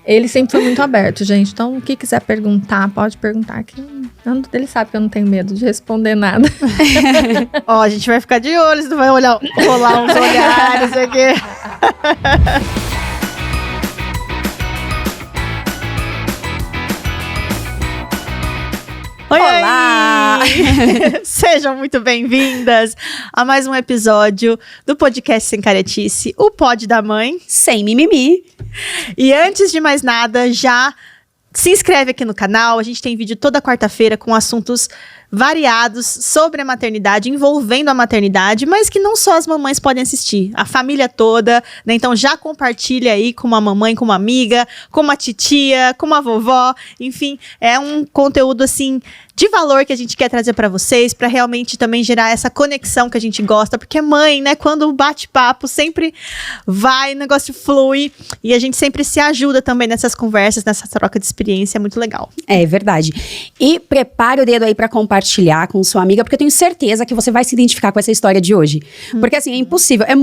Ele sempre foi muito aberto, gente. Então, o que quiser perguntar, pode perguntar. Que ele sabe que eu não tenho medo de responder nada. Ó, a gente vai ficar de olho, você não vai rolar uns olhares aqui. Olá! Sejam muito bem-vindas a mais um episódio do podcast Sem Caretice, o pod da mãe. Sem mimimi. E antes de mais nada, já se inscreve aqui no canal. A gente tem vídeo toda quarta-feira com assuntos variados sobre a maternidade, envolvendo a maternidade, mas que não só as mamães podem assistir, a família toda, né? Então já compartilha aí com uma mamãe, com uma amiga, com uma titia, com uma vovó, enfim, é um conteúdo assim de valor que a gente quer trazer para vocês, para realmente também gerar essa conexão que a gente gosta, porque mãe, né, quando bate papo sempre vai, o negócio flui e a gente sempre se ajuda também nessas conversas, nessa troca de experiência, é muito legal. É verdade. E prepare o dedo aí para compartilhar com sua amiga, porque eu tenho certeza que você vai se identificar com essa história de hoje. Porque assim, é impossível, é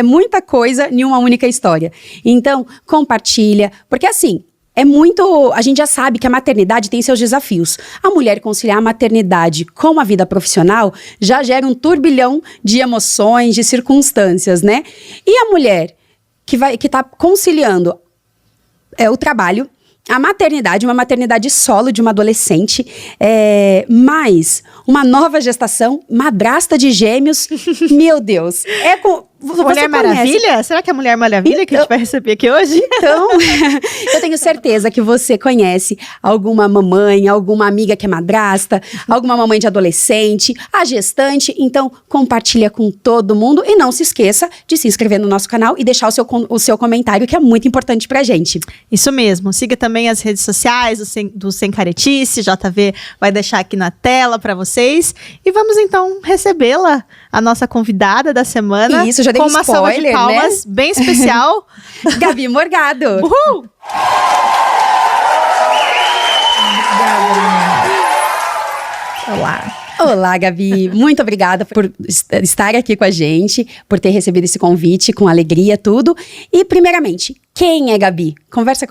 muita coisa em uma única história. Então, compartilha, porque assim, a gente já sabe que a maternidade tem seus desafios. A mulher conciliar a maternidade com a vida profissional já gera um turbilhão de emoções, de circunstâncias, né? E a mulher que tá conciliando o trabalho, a maternidade, uma maternidade solo de uma adolescente, mais uma nova gestação, madrasta de gêmeos, meu Deus. Mulher Maravilha? Será que é a Mulher Maravilha que a gente vai receber aqui hoje? Então, eu tenho certeza que você conhece alguma mamãe, alguma amiga que é madrasta, alguma mamãe de adolescente, a gestante. Então, compartilha com todo mundo e não se esqueça de se inscrever no nosso canal e deixar o seu comentário, que é muito importante pra gente. Isso mesmo. Siga também as redes sociais do Sem Caretice, JV vai deixar aqui na tela pra vocês. E vamos então recebê-la, a nossa convidada da semana. Isso, já dei com um uma spoiler, salva de palmas, né? Bem especial. Gabi Morgado. Uhul! Olá. Olá, Gabi. Muito obrigada por estar aqui com a gente, por ter recebido esse convite com alegria, tudo. E, primeiramente, quem é Gabi? Começa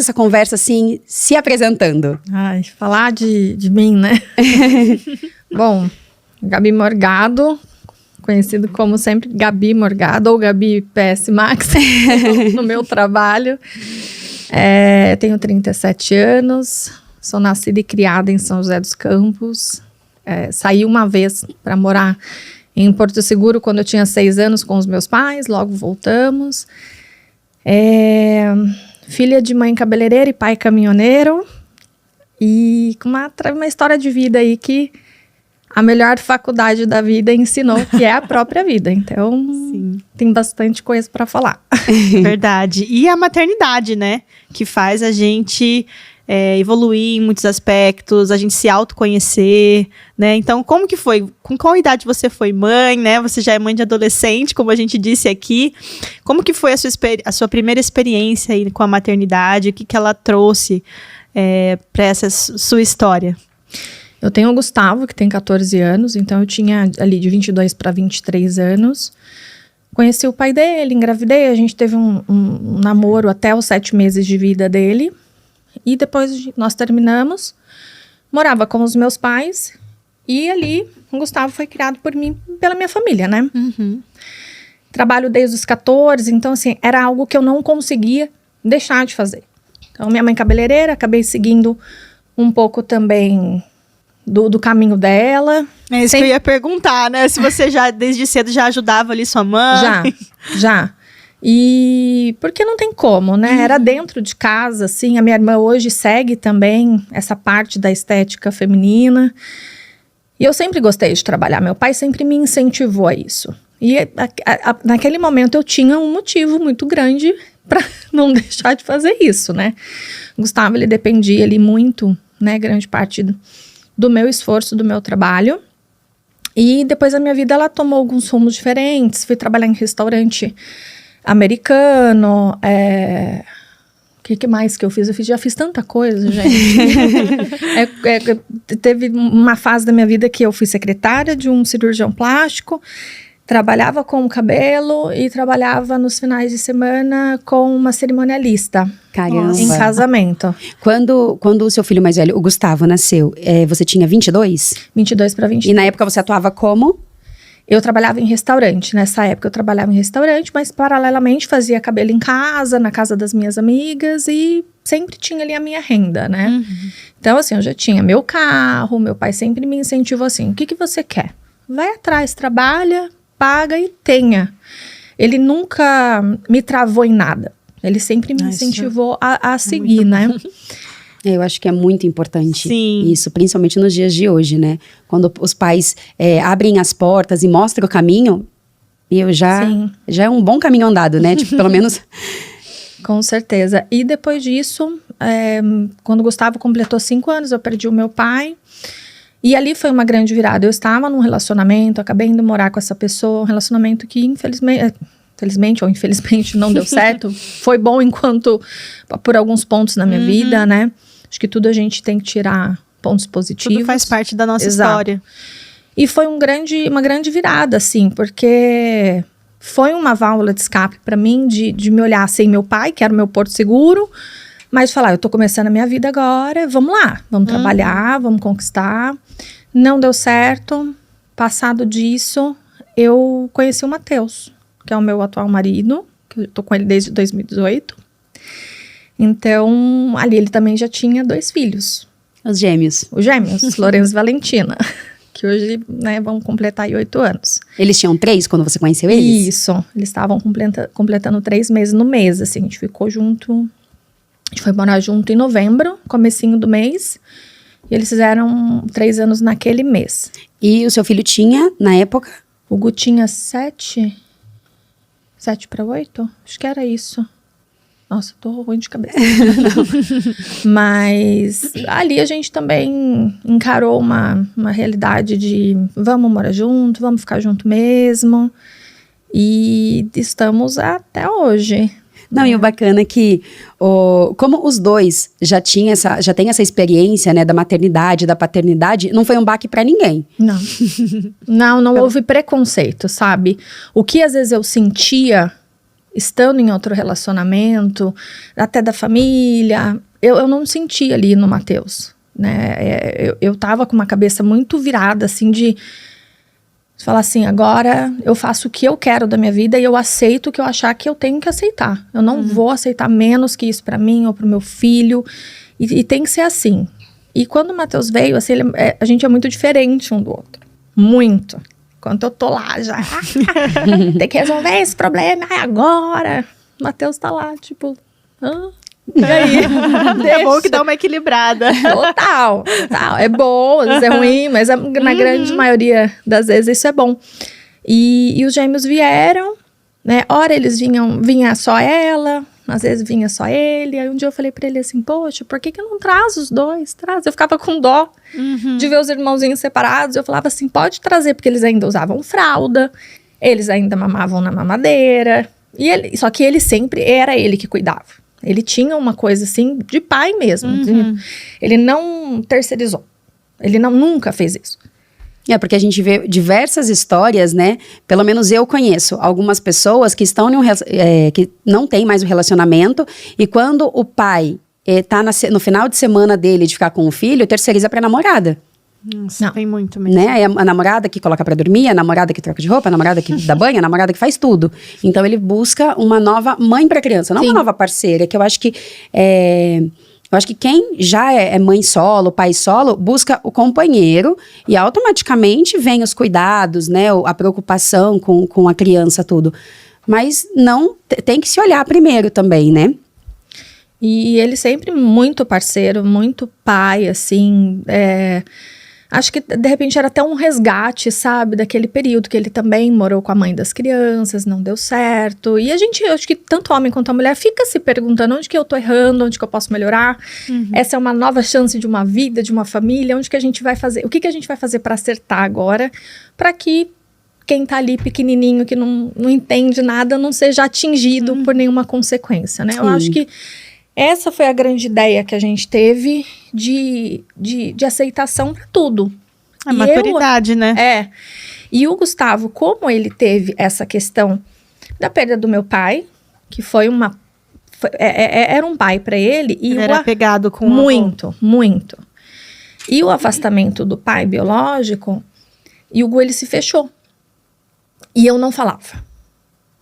essa conversa, assim, se apresentando. Ai, falar de mim, né? Bom, Gabi Morgado, conhecido como sempre Gabi Morgado ou Gabi PS Max no meu trabalho. Tenho 37 anos, sou nascida e criada em São José dos Campos. Saí uma vez para morar em Porto Seguro quando eu tinha 6 anos com os meus pais, logo voltamos. Filha de mãe cabeleireira e pai caminhoneiro. E com uma história de vida aí que a melhor faculdade da vida ensinou, que é a própria vida. Então, sim, tem bastante coisa para falar. Verdade. E a maternidade, né? Que faz a gente evoluir em muitos aspectos, a gente se autoconhecer, né? Então, como que foi? Com qual idade você foi mãe, né? Você já é mãe de adolescente, como a gente disse aqui. Como que foi a sua primeira experiência aí com a maternidade? O que ela trouxe para essa sua história? Eu tenho o Gustavo, que tem 14 anos, então eu tinha ali de 22 para 23 anos. Conheci o pai dele, engravidei, a gente teve um namoro até os 7 meses de vida dele. E depois nós terminamos, morava com os meus pais e ali o Gustavo foi criado por mim, pela minha família, né? Uhum. Trabalho desde os 14, então assim, era algo que eu não conseguia deixar de fazer. Então minha mãe cabeleireira, acabei seguindo um pouco também do caminho dela. É isso que eu ia perguntar, né? Se você já, desde cedo, já ajudava ali sua mãe. Já. E porque não tem como, né? Era dentro de casa, assim. A minha irmã hoje segue também essa parte da estética feminina. E eu sempre gostei de trabalhar. Meu pai sempre me incentivou a isso. E naquele momento eu tinha um motivo muito grande para não deixar de fazer isso, né? O Gustavo, ele dependia ali muito, né? Grande parte do meu esforço, do meu trabalho. E depois a minha vida, ela tomou alguns rumos diferentes. Fui trabalhar em restaurante americano, o que mais que eu fiz? Já fiz tanta coisa, gente. Teve uma fase da minha vida que eu fui secretária de um cirurgião plástico, Trabalhava com o cabelo e trabalhava nos finais de semana com uma cerimonialista. Caramba. Em casamento. Quando o seu filho mais velho, o Gustavo, nasceu, você tinha 22? 22 para 23. E na época você atuava como? Eu trabalhava em restaurante. Nessa época eu trabalhava em restaurante, mas paralelamente fazia cabelo em casa, na casa das minhas amigas e sempre tinha ali a minha renda, né? Então, assim, eu já tinha meu carro, meu pai sempre me incentivou assim, o que você quer? Vai atrás, trabalha, paga e tenha. Ele nunca me travou em nada. Ele sempre me incentivou a seguir, né? Eu acho que é muito importante. Sim. Isso, principalmente nos dias de hoje, né? Quando os pais abrem as portas e mostram o caminho, já é um bom caminho andado, né? Tipo, pelo menos... Com certeza. E depois disso, quando o Gustavo completou 5 anos, eu perdi o meu pai. E ali foi uma grande virada. Eu estava num relacionamento, acabei indo morar com essa pessoa, um relacionamento que infelizmente ou infelizmente não deu certo. Foi bom por alguns pontos na minha vida, né? Acho que tudo a gente tem que tirar pontos positivos. Tudo faz parte da nossa Exato. história. E foi uma grande virada, assim, porque foi uma válvula de escape para mim de me olhar sem meu pai, que era o meu porto seguro, mas falar, eu tô começando a minha vida agora, vamos lá, vamos trabalhar, vamos conquistar. Não deu certo. Passado disso, eu conheci o Matheus, que é o meu atual marido, que eu tô com ele desde 2018. Então, ali ele também já tinha 2 filhos. Os gêmeos. Os gêmeos, Lourenço e Valentina, que hoje, né, vão completar aí 8 anos. Eles tinham 3 quando você conheceu eles? Isso, eles estavam completando 3 meses no mês, assim, a gente ficou junto, a gente foi morar junto em novembro, comecinho do mês, e eles fizeram 3 anos naquele mês. E o seu filho tinha, na época? O Gu tinha 7 para 8? Acho que era isso. Nossa, eu tô ruim de cabeça. Mas ali a gente também encarou uma realidade de vamos morar junto, vamos ficar junto mesmo. E estamos até hoje. Não, e o bacana é que, como os dois já têm essa experiência, né, da maternidade, da paternidade, não foi um baque pra ninguém. Não houve preconceito, sabe? O que às vezes eu sentia, estando em outro relacionamento, até da família, eu não sentia ali no Matheus, né? Eu tava com uma cabeça muito virada, assim, de falar assim, agora eu faço o que eu quero da minha vida e eu aceito o que eu achar que eu tenho que aceitar. Eu não vou aceitar menos que isso pra mim ou pro meu filho. E tem que ser assim. E quando o Matheus veio, assim, a gente é muito diferente um do outro. Muito. Enquanto eu tô lá já, tem que resolver esse problema agora. O Matheus tá lá, tipo... E aí? É bom que dá uma equilibrada. Total. É bom, às vezes é ruim, mas na grande maioria das vezes isso é bom. E os gêmeos vieram, né? Ora eles vinha só ela, às vezes vinha só ele. Aí um dia eu falei pra ele assim, poxa, por que não traz os dois? Traz. Eu ficava com dó de ver os irmãozinhos separados. Eu falava assim, pode trazer, porque eles ainda usavam fralda, eles ainda mamavam na mamadeira. Só que ele sempre era ele que cuidava. Ele tinha uma coisa assim de pai mesmo. Ele não terceirizou. Ele nunca fez isso. Porque a gente vê diversas histórias, né? Pelo menos eu conheço algumas pessoas que estão que não tem mais o relacionamento e quando o pai tá no final de semana dele de ficar com o filho, terceiriza pra namorada. Nossa, tem muito mesmo. Né? É a namorada que coloca pra dormir, a namorada que troca de roupa, a namorada que dá banho, a namorada que faz tudo. Então ele busca uma nova mãe pra criança, não uma nova parceira, que eu acho que quem já é mãe solo, pai solo, busca o companheiro e automaticamente vem os cuidados, né? A preocupação com a criança, tudo. Mas tem que se olhar primeiro também, né? E ele sempre muito parceiro, muito pai, assim, acho que, de repente, era até um resgate, sabe? Daquele período que ele também morou com a mãe das crianças, não deu certo. E a gente, acho que tanto homem quanto a mulher, fica se perguntando onde que eu tô errando, onde que eu posso melhorar. Essa é uma nova chance de uma vida, de uma família, onde que a gente vai fazer? O que a gente vai fazer para acertar agora? Para que quem tá ali pequenininho, que não entende nada, não seja atingido por nenhuma consequência, né? Eu acho que essa foi a grande ideia que a gente teve de aceitação para tudo. A maturidade, né? E o Gustavo, como ele teve essa questão da perda do meu pai, que foi era um pai para ele. E ele era apegado com muito, muito. E o afastamento do pai biológico, e o Gu, ele se fechou. E eu não falava.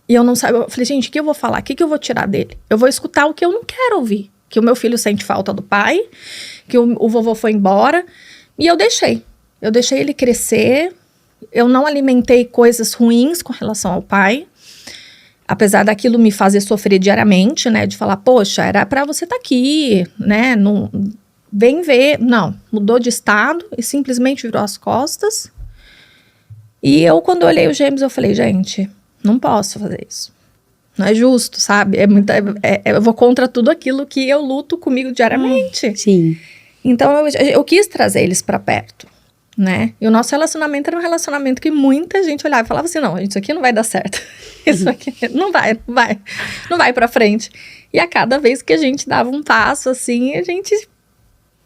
E eu não sabia. Eu falei, gente, o que eu vou falar? O que eu vou tirar dele? Eu vou escutar o que eu não quero ouvir. Que o meu filho sente falta do pai, que o vovô foi embora. E eu deixei. Eu deixei ele crescer. Eu não alimentei coisas ruins com relação ao pai. Apesar daquilo me fazer sofrer diariamente, né? De falar, poxa, era pra você estar aqui, né? Não, vem ver. Não, mudou de estado e simplesmente virou as costas. E eu, quando eu olhei os gêmeos, eu falei, gente, não posso fazer isso. Não é justo, sabe? Eu vou contra tudo aquilo que eu luto comigo diariamente. Sim. Então, eu quis trazer eles pra perto, né? E o nosso relacionamento era um relacionamento que muita gente olhava e falava assim, não, isso aqui não vai dar certo. Isso aqui não vai pra frente. E a cada vez que a gente dava um passo, assim, a gente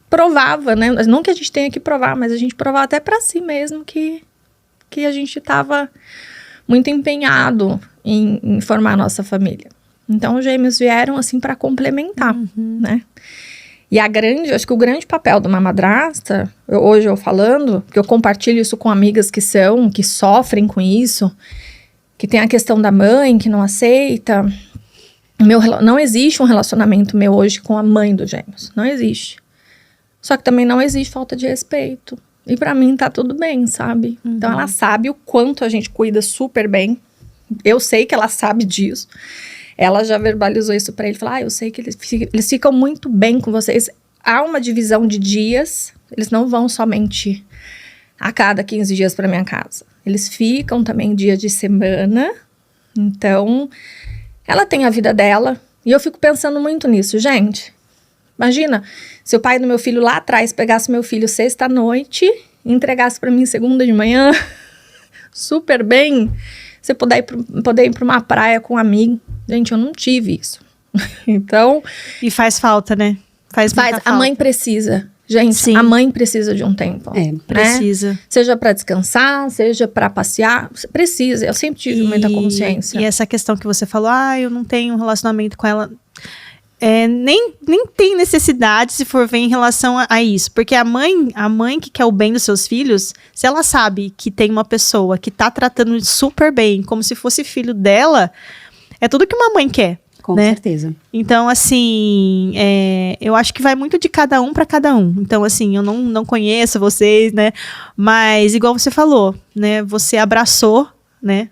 provava, né? Não que a gente tenha que provar, mas a gente provava até pra si mesmo que a gente estava muito empenhado em formar a nossa família. Então, os gêmeos vieram, assim, para complementar, né? E acho que o grande papel de uma madrasta, hoje eu falando, que eu compartilho isso com amigas que sofrem com isso, que tem a questão da mãe, que não aceita. Não existe um relacionamento meu hoje com a mãe dos gêmeos. Não existe. Só que também não existe falta de respeito. E pra mim tá tudo bem, sabe? Então ela sabe o quanto a gente cuida super bem. Eu sei que ela sabe disso. Ela já verbalizou isso pra ele. Falou, eu sei que eles ficam muito bem com vocês. Há uma divisão de dias. Eles não vão somente a cada 15 dias pra minha casa. Eles ficam também dia de semana. Então, ela tem a vida dela. E eu fico pensando muito nisso, gente. Imagina, se o pai do meu filho lá atrás pegasse meu filho sexta-noite e entregasse pra mim segunda de manhã, super bem, você poder ir pra uma praia com um amigo. Gente, eu não tive isso. Então... E faz falta, né? Faz falta. A mãe precisa. Gente, sim, a mãe precisa de um tempo. Precisa. Né? Seja para descansar, seja para passear, precisa. Eu sempre tive muita consciência. E essa questão que você falou, eu não tenho um relacionamento com ela... nem tem necessidade se for ver em relação a isso. Porque a mãe que quer o bem dos seus filhos, se ela sabe que tem uma pessoa que tá tratando super bem, como se fosse filho dela, é tudo que uma mãe quer. Com certeza. Então, assim, eu acho que vai muito de cada um para cada um. Então, assim, eu não conheço vocês, né? Mas, igual você falou, né? Você abraçou, né?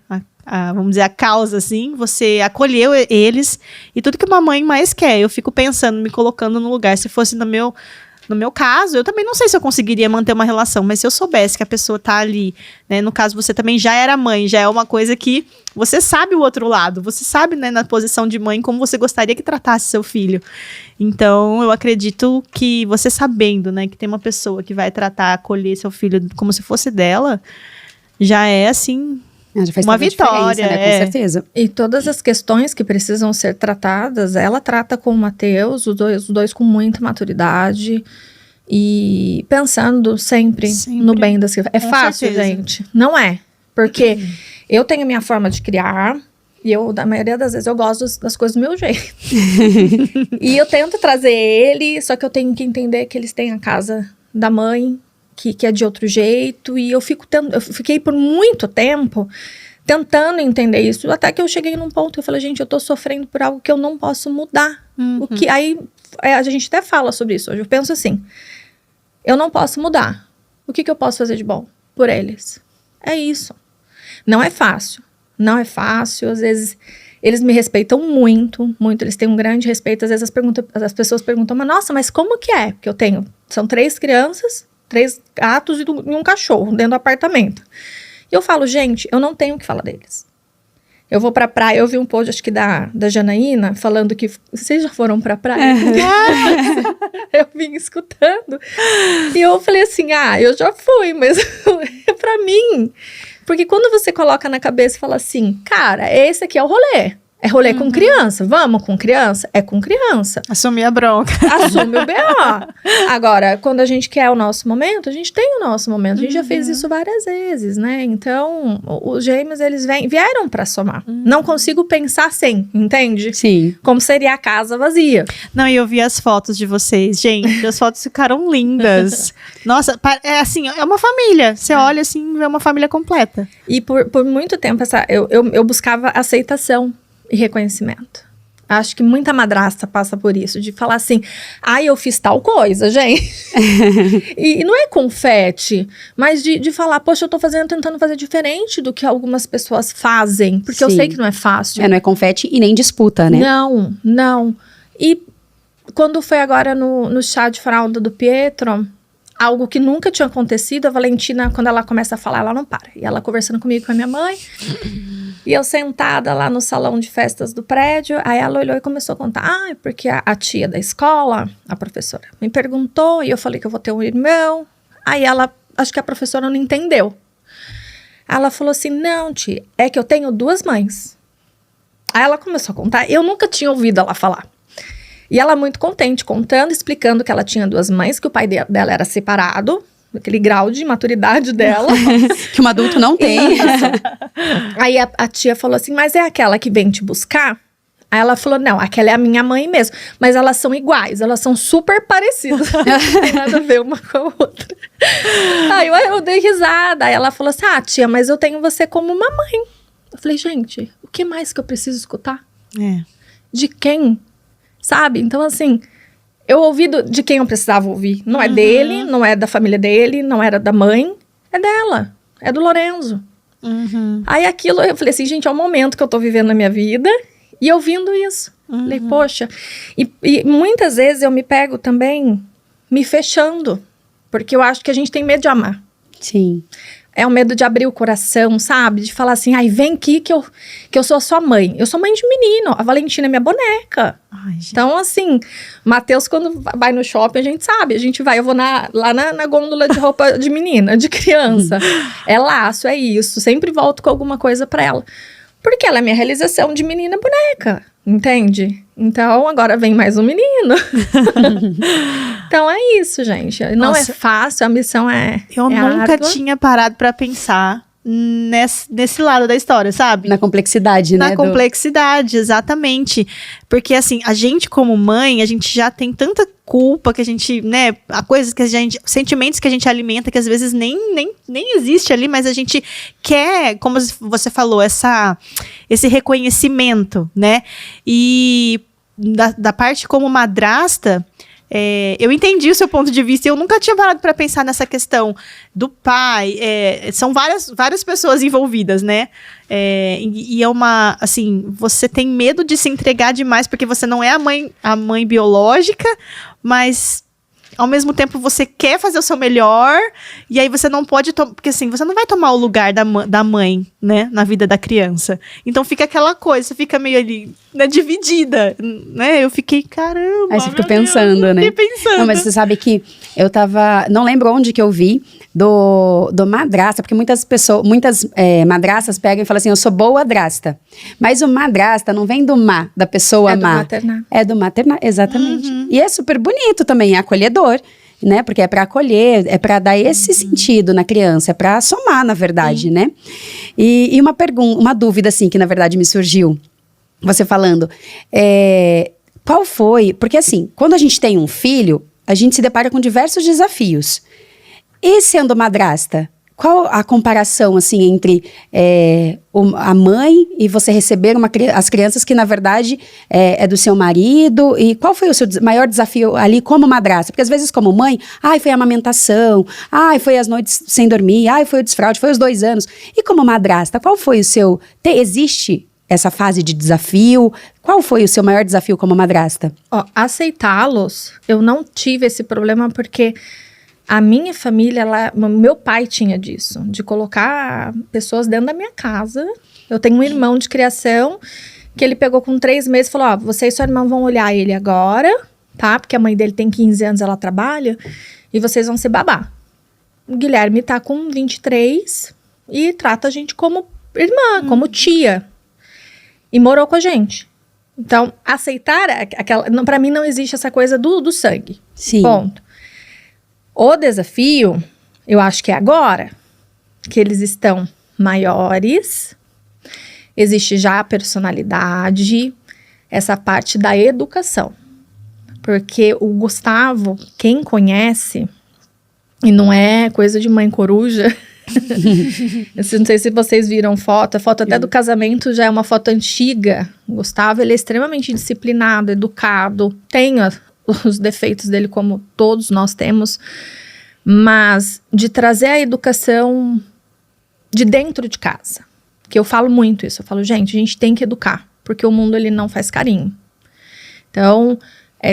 Vamos dizer, a causa, assim, você acolheu eles, e tudo que uma mãe mais quer. Eu fico pensando, me colocando no lugar, se fosse no meu caso, eu também não sei se eu conseguiria manter uma relação, mas se eu soubesse que a pessoa tá ali, né, no caso você também já era mãe, já é uma coisa que você sabe o outro lado, você sabe, né, na posição de mãe, como você gostaria que tratasse seu filho. Então, eu acredito que você sabendo, né, que tem uma pessoa que vai tratar, acolher seu filho como se fosse dela, já é, assim... Já faz uma vitória, né? Com certeza. E todas as questões que precisam ser tratadas, ela trata com o Matheus, os dois com muita maturidade e pensando sempre no bem das crianças. É fácil, certeza, gente? Não é. Porque eu tenho a minha forma de criar e eu, da maioria das vezes, eu gosto das coisas do meu jeito. E eu tento trazer ele, só que eu tenho que entender que eles têm a casa da mãe, que é de outro jeito, e eu fiquei por muito tempo tentando entender isso, até que eu cheguei num ponto que eu falei, gente, eu tô sofrendo por algo que eu não posso mudar. O que aí, a gente até fala sobre isso hoje, eu penso assim, eu não posso mudar, o que eu posso fazer de bom por eles? É isso. Não é fácil, às vezes eles me respeitam muito, eles têm um grande respeito, às vezes as pessoas perguntam, mas como que é? Porque são 3 crianças, 3 gatos e um cachorro dentro do apartamento. E eu falo, gente, eu não tenho o que falar deles. Eu vou pra praia, eu vi um post, acho que da Janaína, falando que... Vocês já foram pra praia? Eu vim escutando. E eu falei assim, eu já fui, mas é pra mim. Porque quando você coloca na cabeça e fala assim, cara, esse aqui é o rolê. É rolê com criança. Vamos com criança? É com criança. Assumir a bronca. Assume o BO. Agora, quando a gente quer o nosso momento, a gente tem o nosso momento. A gente já fez isso várias vezes, né? Então, os gêmeos, eles vieram pra somar. Não consigo pensar sem, entende? Sim. Como seria a casa vazia. Não, e eu vi as fotos de vocês. Gente, as fotos ficaram lindas. Nossa, é assim, é uma família. Você olha assim, é uma família completa. E por muito tempo, eu buscava aceitação e reconhecimento. Acho que muita madrasta passa por isso, de falar assim, eu fiz tal coisa, gente. e não é confete, mas de falar, poxa, eu tô tentando fazer diferente do que algumas pessoas fazem, porque eu sei que não é fácil. Não é confete e nem disputa, né? Não. E quando foi agora no chá de fralda do Pietro, algo que nunca tinha acontecido, a Valentina, quando ela começa a falar, ela não para. E ela conversando comigo, com a minha mãe, e eu sentada lá no salão de festas do prédio, aí ela olhou e começou a contar, porque a tia da escola, a professora, me perguntou, e eu falei que eu vou ter um irmão, aí ela, acho que a professora não entendeu. Ela falou assim, não, tia, é que eu tenho 2 mães. Aí ela começou a contar, eu nunca tinha ouvido ela falar. E ela muito contente, contando, explicando que ela tinha 2 mães, que o pai dela era separado, aquele grau de maturidade dela. Que um adulto não tem. Aí a tia falou assim, mas é aquela que vem te buscar? Aí ela falou, não, aquela é a minha mãe mesmo. Mas elas são iguais, elas são super parecidas. Não tem nada a ver uma com a outra. Aí eu dei risada. Aí ela falou assim, tia, mas eu tenho você como uma mãe. Eu falei, gente, o que mais que eu preciso escutar? De quem? Sabe? Então, assim, eu ouvi de quem eu precisava ouvir. Não é dele, não é da família dele, não era da mãe. É dela. É do Lorenzo. Aí aquilo, eu falei assim, gente, é o momento que eu tô vivendo na minha vida. E eu ouvindo isso. Falei, poxa. E muitas vezes eu me pego também me fechando. Porque eu acho que a gente tem medo de amar. Sim. É o medo de abrir o coração, sabe? De falar assim, vem aqui que eu sou a sua mãe. Eu sou mãe de menino, a Valentina é minha boneca. Então, assim, Matheus, quando vai no shopping, a gente sabe. A gente vai, eu vou lá na gôndola de roupa de menina, de criança. É laço, é isso. Sempre volto com alguma coisa pra ela. Porque ela é minha realização de menina boneca, entende? Então, agora vem mais um menino. Então, é isso, gente. Não é fácil, a missão é Eu nunca tinha parado pra pensar nesse lado da história, sabe? Na complexidade, né? Na complexidade, exatamente. Porque, assim, a gente como mãe, a gente já tem tanta culpa que a gente, né, sentimentos que a gente alimenta que às vezes nem existe ali, mas a gente quer, como você falou, esse reconhecimento, né? E da parte como madrasta, eu entendi o seu ponto de vista e eu nunca tinha parado para pensar nessa questão do pai. São várias pessoas envolvidas, né? E é uma, assim, você tem medo de se entregar demais porque você não é a mãe biológica, mas ao mesmo tempo você quer fazer o seu melhor e aí você não pode, porque assim, você não vai tomar o lugar da mãe, né, na vida da criança. Então fica aquela coisa, você fica meio ali, né, dividida, né? Eu fiquei, caramba. Aí você fica pensando, Deus, né? Fiquei pensando. Não, mas você sabe que eu não lembro onde que eu vi do madrasta, porque muitas madrastas pegam e falam assim, eu sou boa drasta. Mas o madrasta não vem do da pessoa má. Maternar. É do maternar, exatamente. E é super bonito também, é acolhedor, né? Porque é para acolher, é para dar esse sentido na criança, é para somar, na verdade, né? E uma dúvida, assim, que na verdade me surgiu, você falando, qual foi... Porque assim, quando a gente tem um filho, a gente se depara com diversos desafios. E sendo madrasta, qual a comparação, assim, entre a mãe e você receber as crianças que, na verdade, é do seu marido? E qual foi o seu maior desafio ali como madrasta? Porque, às vezes, como mãe, foi a amamentação, foi as noites sem dormir, foi o desfraude, foi os 2 anos. E como madrasta, qual foi o seu... Existe essa fase de desafio? Qual foi o seu maior desafio como madrasta? Aceitá-los, eu não tive esse problema porque... A minha família, meu pai tinha disso, de colocar pessoas dentro da minha casa. Eu tenho um irmão de criação que ele pegou com 3 meses e falou, você e seu irmão vão olhar ele agora, tá? Porque a mãe dele tem 15 anos, ela trabalha, e vocês vão ser babá. O Guilherme tá com 23 e trata a gente como irmã, como tia. e morou com a gente. Então, aceitar para mim não existe essa coisa do sangue. Sim. Ponto. O desafio, eu acho que é agora, que eles estão maiores, existe já a personalidade, essa parte da educação. Porque o Gustavo, quem conhece, e não é coisa de mãe coruja, não sei se vocês viram foto, a foto até do casamento já é uma foto antiga. O Gustavo, ele é extremamente disciplinado, educado, tem os defeitos dele como todos nós temos, mas de trazer a educação de dentro de casa, que eu falo muito isso, eu falo, gente, a gente tem que educar, porque o mundo ele não faz carinho. Então,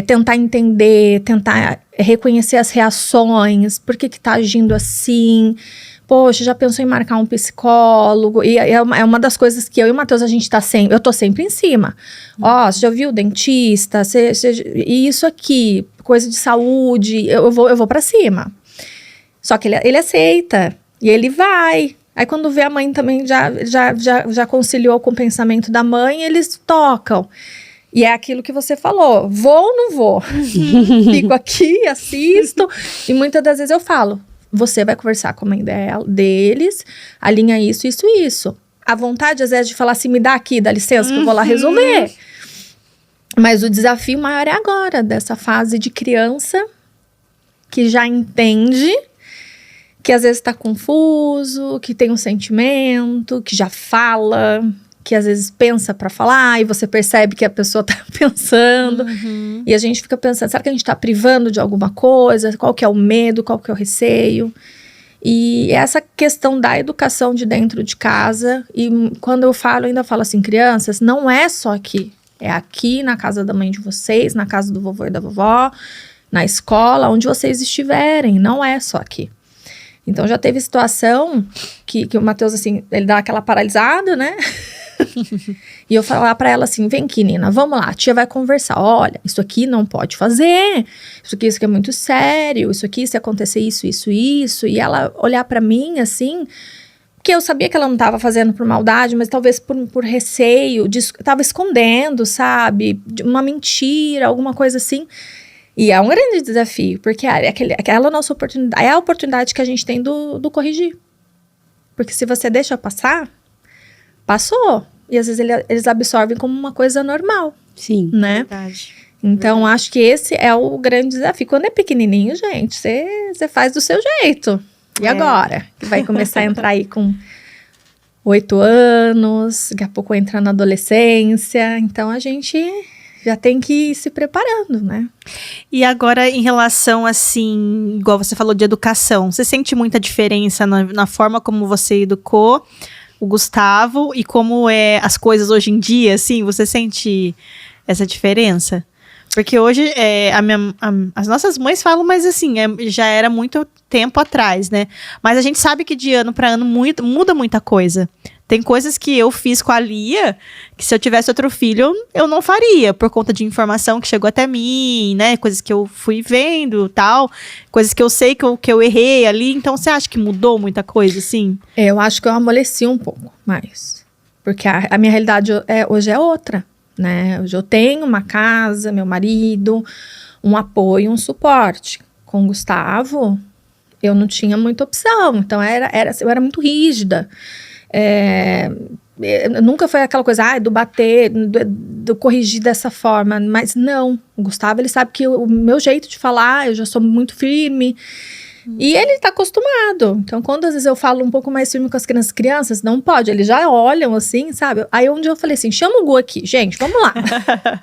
tentar entender, tentar reconhecer as reações, por que tá agindo assim. Poxa, já pensou em marcar um psicólogo? E é uma das coisas que eu e o Matheus, eu tô sempre em cima. Ó, você já viu o dentista? E isso aqui, coisa de saúde, eu vou pra cima. Só que ele aceita, e ele vai. Aí quando vê a mãe também já conciliou com o pensamento da mãe, eles tocam. E é aquilo que você falou, vou ou não vou? Fico aqui, assisto, e muitas das vezes eu falo, você vai conversar com a mãe deles, alinha isso, isso e isso. A vontade, às vezes, de falar assim, me dá aqui, dá licença, que eu vou lá resolver. Mas o desafio maior é agora, dessa fase de criança, que já entende, que às vezes tá confuso, que tem um sentimento, que já fala, que às vezes pensa pra falar, e você percebe que a pessoa tá pensando, e a gente fica pensando, será que a gente tá privando de alguma coisa? Qual que é o medo, qual que é o receio? E essa questão da educação de dentro de casa, e quando eu falo, ainda falo assim, crianças, não é só aqui, é aqui na casa da mãe de vocês, na casa do vovô e da vovó, na escola, onde vocês estiverem, não é só aqui. Então já teve situação que o Matheus, assim, ele dá aquela paralisada, né? E eu falar pra ela assim, vem aqui, Nina, vamos lá, a tia vai conversar, olha, isso aqui não pode fazer, isso aqui é muito sério, isso aqui, se acontecer isso, e ela olhar pra mim, assim, porque eu sabia que ela não tava fazendo por maldade, mas talvez por receio, tava escondendo, sabe, uma mentira, alguma coisa assim. E é um grande desafio, porque aquela nossa oportunidade, é a oportunidade que a gente tem do corrigir. Porque se você deixa passar, passou. E às vezes eles absorvem como uma coisa normal. Sim. Né? Verdade. Então, acho que esse é o grande desafio. Quando é pequenininho, gente, você faz do seu jeito. E agora? Que vai começar a entrar aí com 8 anos, daqui a pouco entra na adolescência. Então, a gente já tem que ir se preparando, né? E agora, em relação, assim, igual você falou de educação, você sente muita diferença na forma como você educou o Gustavo e como é as coisas hoje em dia, assim? Você sente essa diferença? Porque hoje, as nossas mães falam, mas assim, já era muito tempo atrás, né? Mas a gente sabe que de ano para ano muda muita coisa. Tem coisas que eu fiz com a Lia, que se eu tivesse outro filho, eu não faria, por conta de informação que chegou até mim, né? Coisas que eu fui vendo, tal. Coisas que eu sei que eu errei ali. Então, você acha que mudou muita coisa, assim? Eu acho que eu amoleci um pouco mais. Porque a minha realidade hoje é outra, né? Hoje eu tenho uma casa, meu marido, um apoio, um suporte. Com o Gustavo, eu não tinha muita opção. Então, eu era muito rígida. Nunca foi aquela coisa do bater, do corrigir dessa forma, mas não, o Gustavo, ele sabe que o meu jeito de falar, eu já sou muito firme, e ele tá acostumado. Então, quando às vezes eu falo um pouco mais firme com as crianças, não pode, eles já olham assim, sabe? Aí um dia eu falei assim, chama o Gu aqui, gente, vamos lá,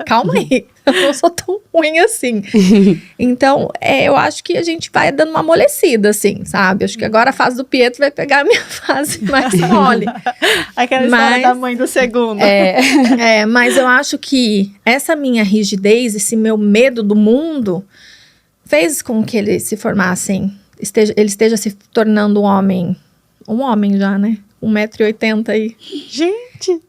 calma aí, eu não sou tão ruim assim. Então, eu acho que a gente vai dando uma amolecida, assim, sabe? Acho que agora a fase do Pietro vai pegar a minha fase mais mole. Aquela história da mãe do segundo. Mas eu acho que essa minha rigidez, esse meu medo do mundo, fez com que ele se formasse, ele esteja se tornando um homem já, né? 1,80 m aí. Gente!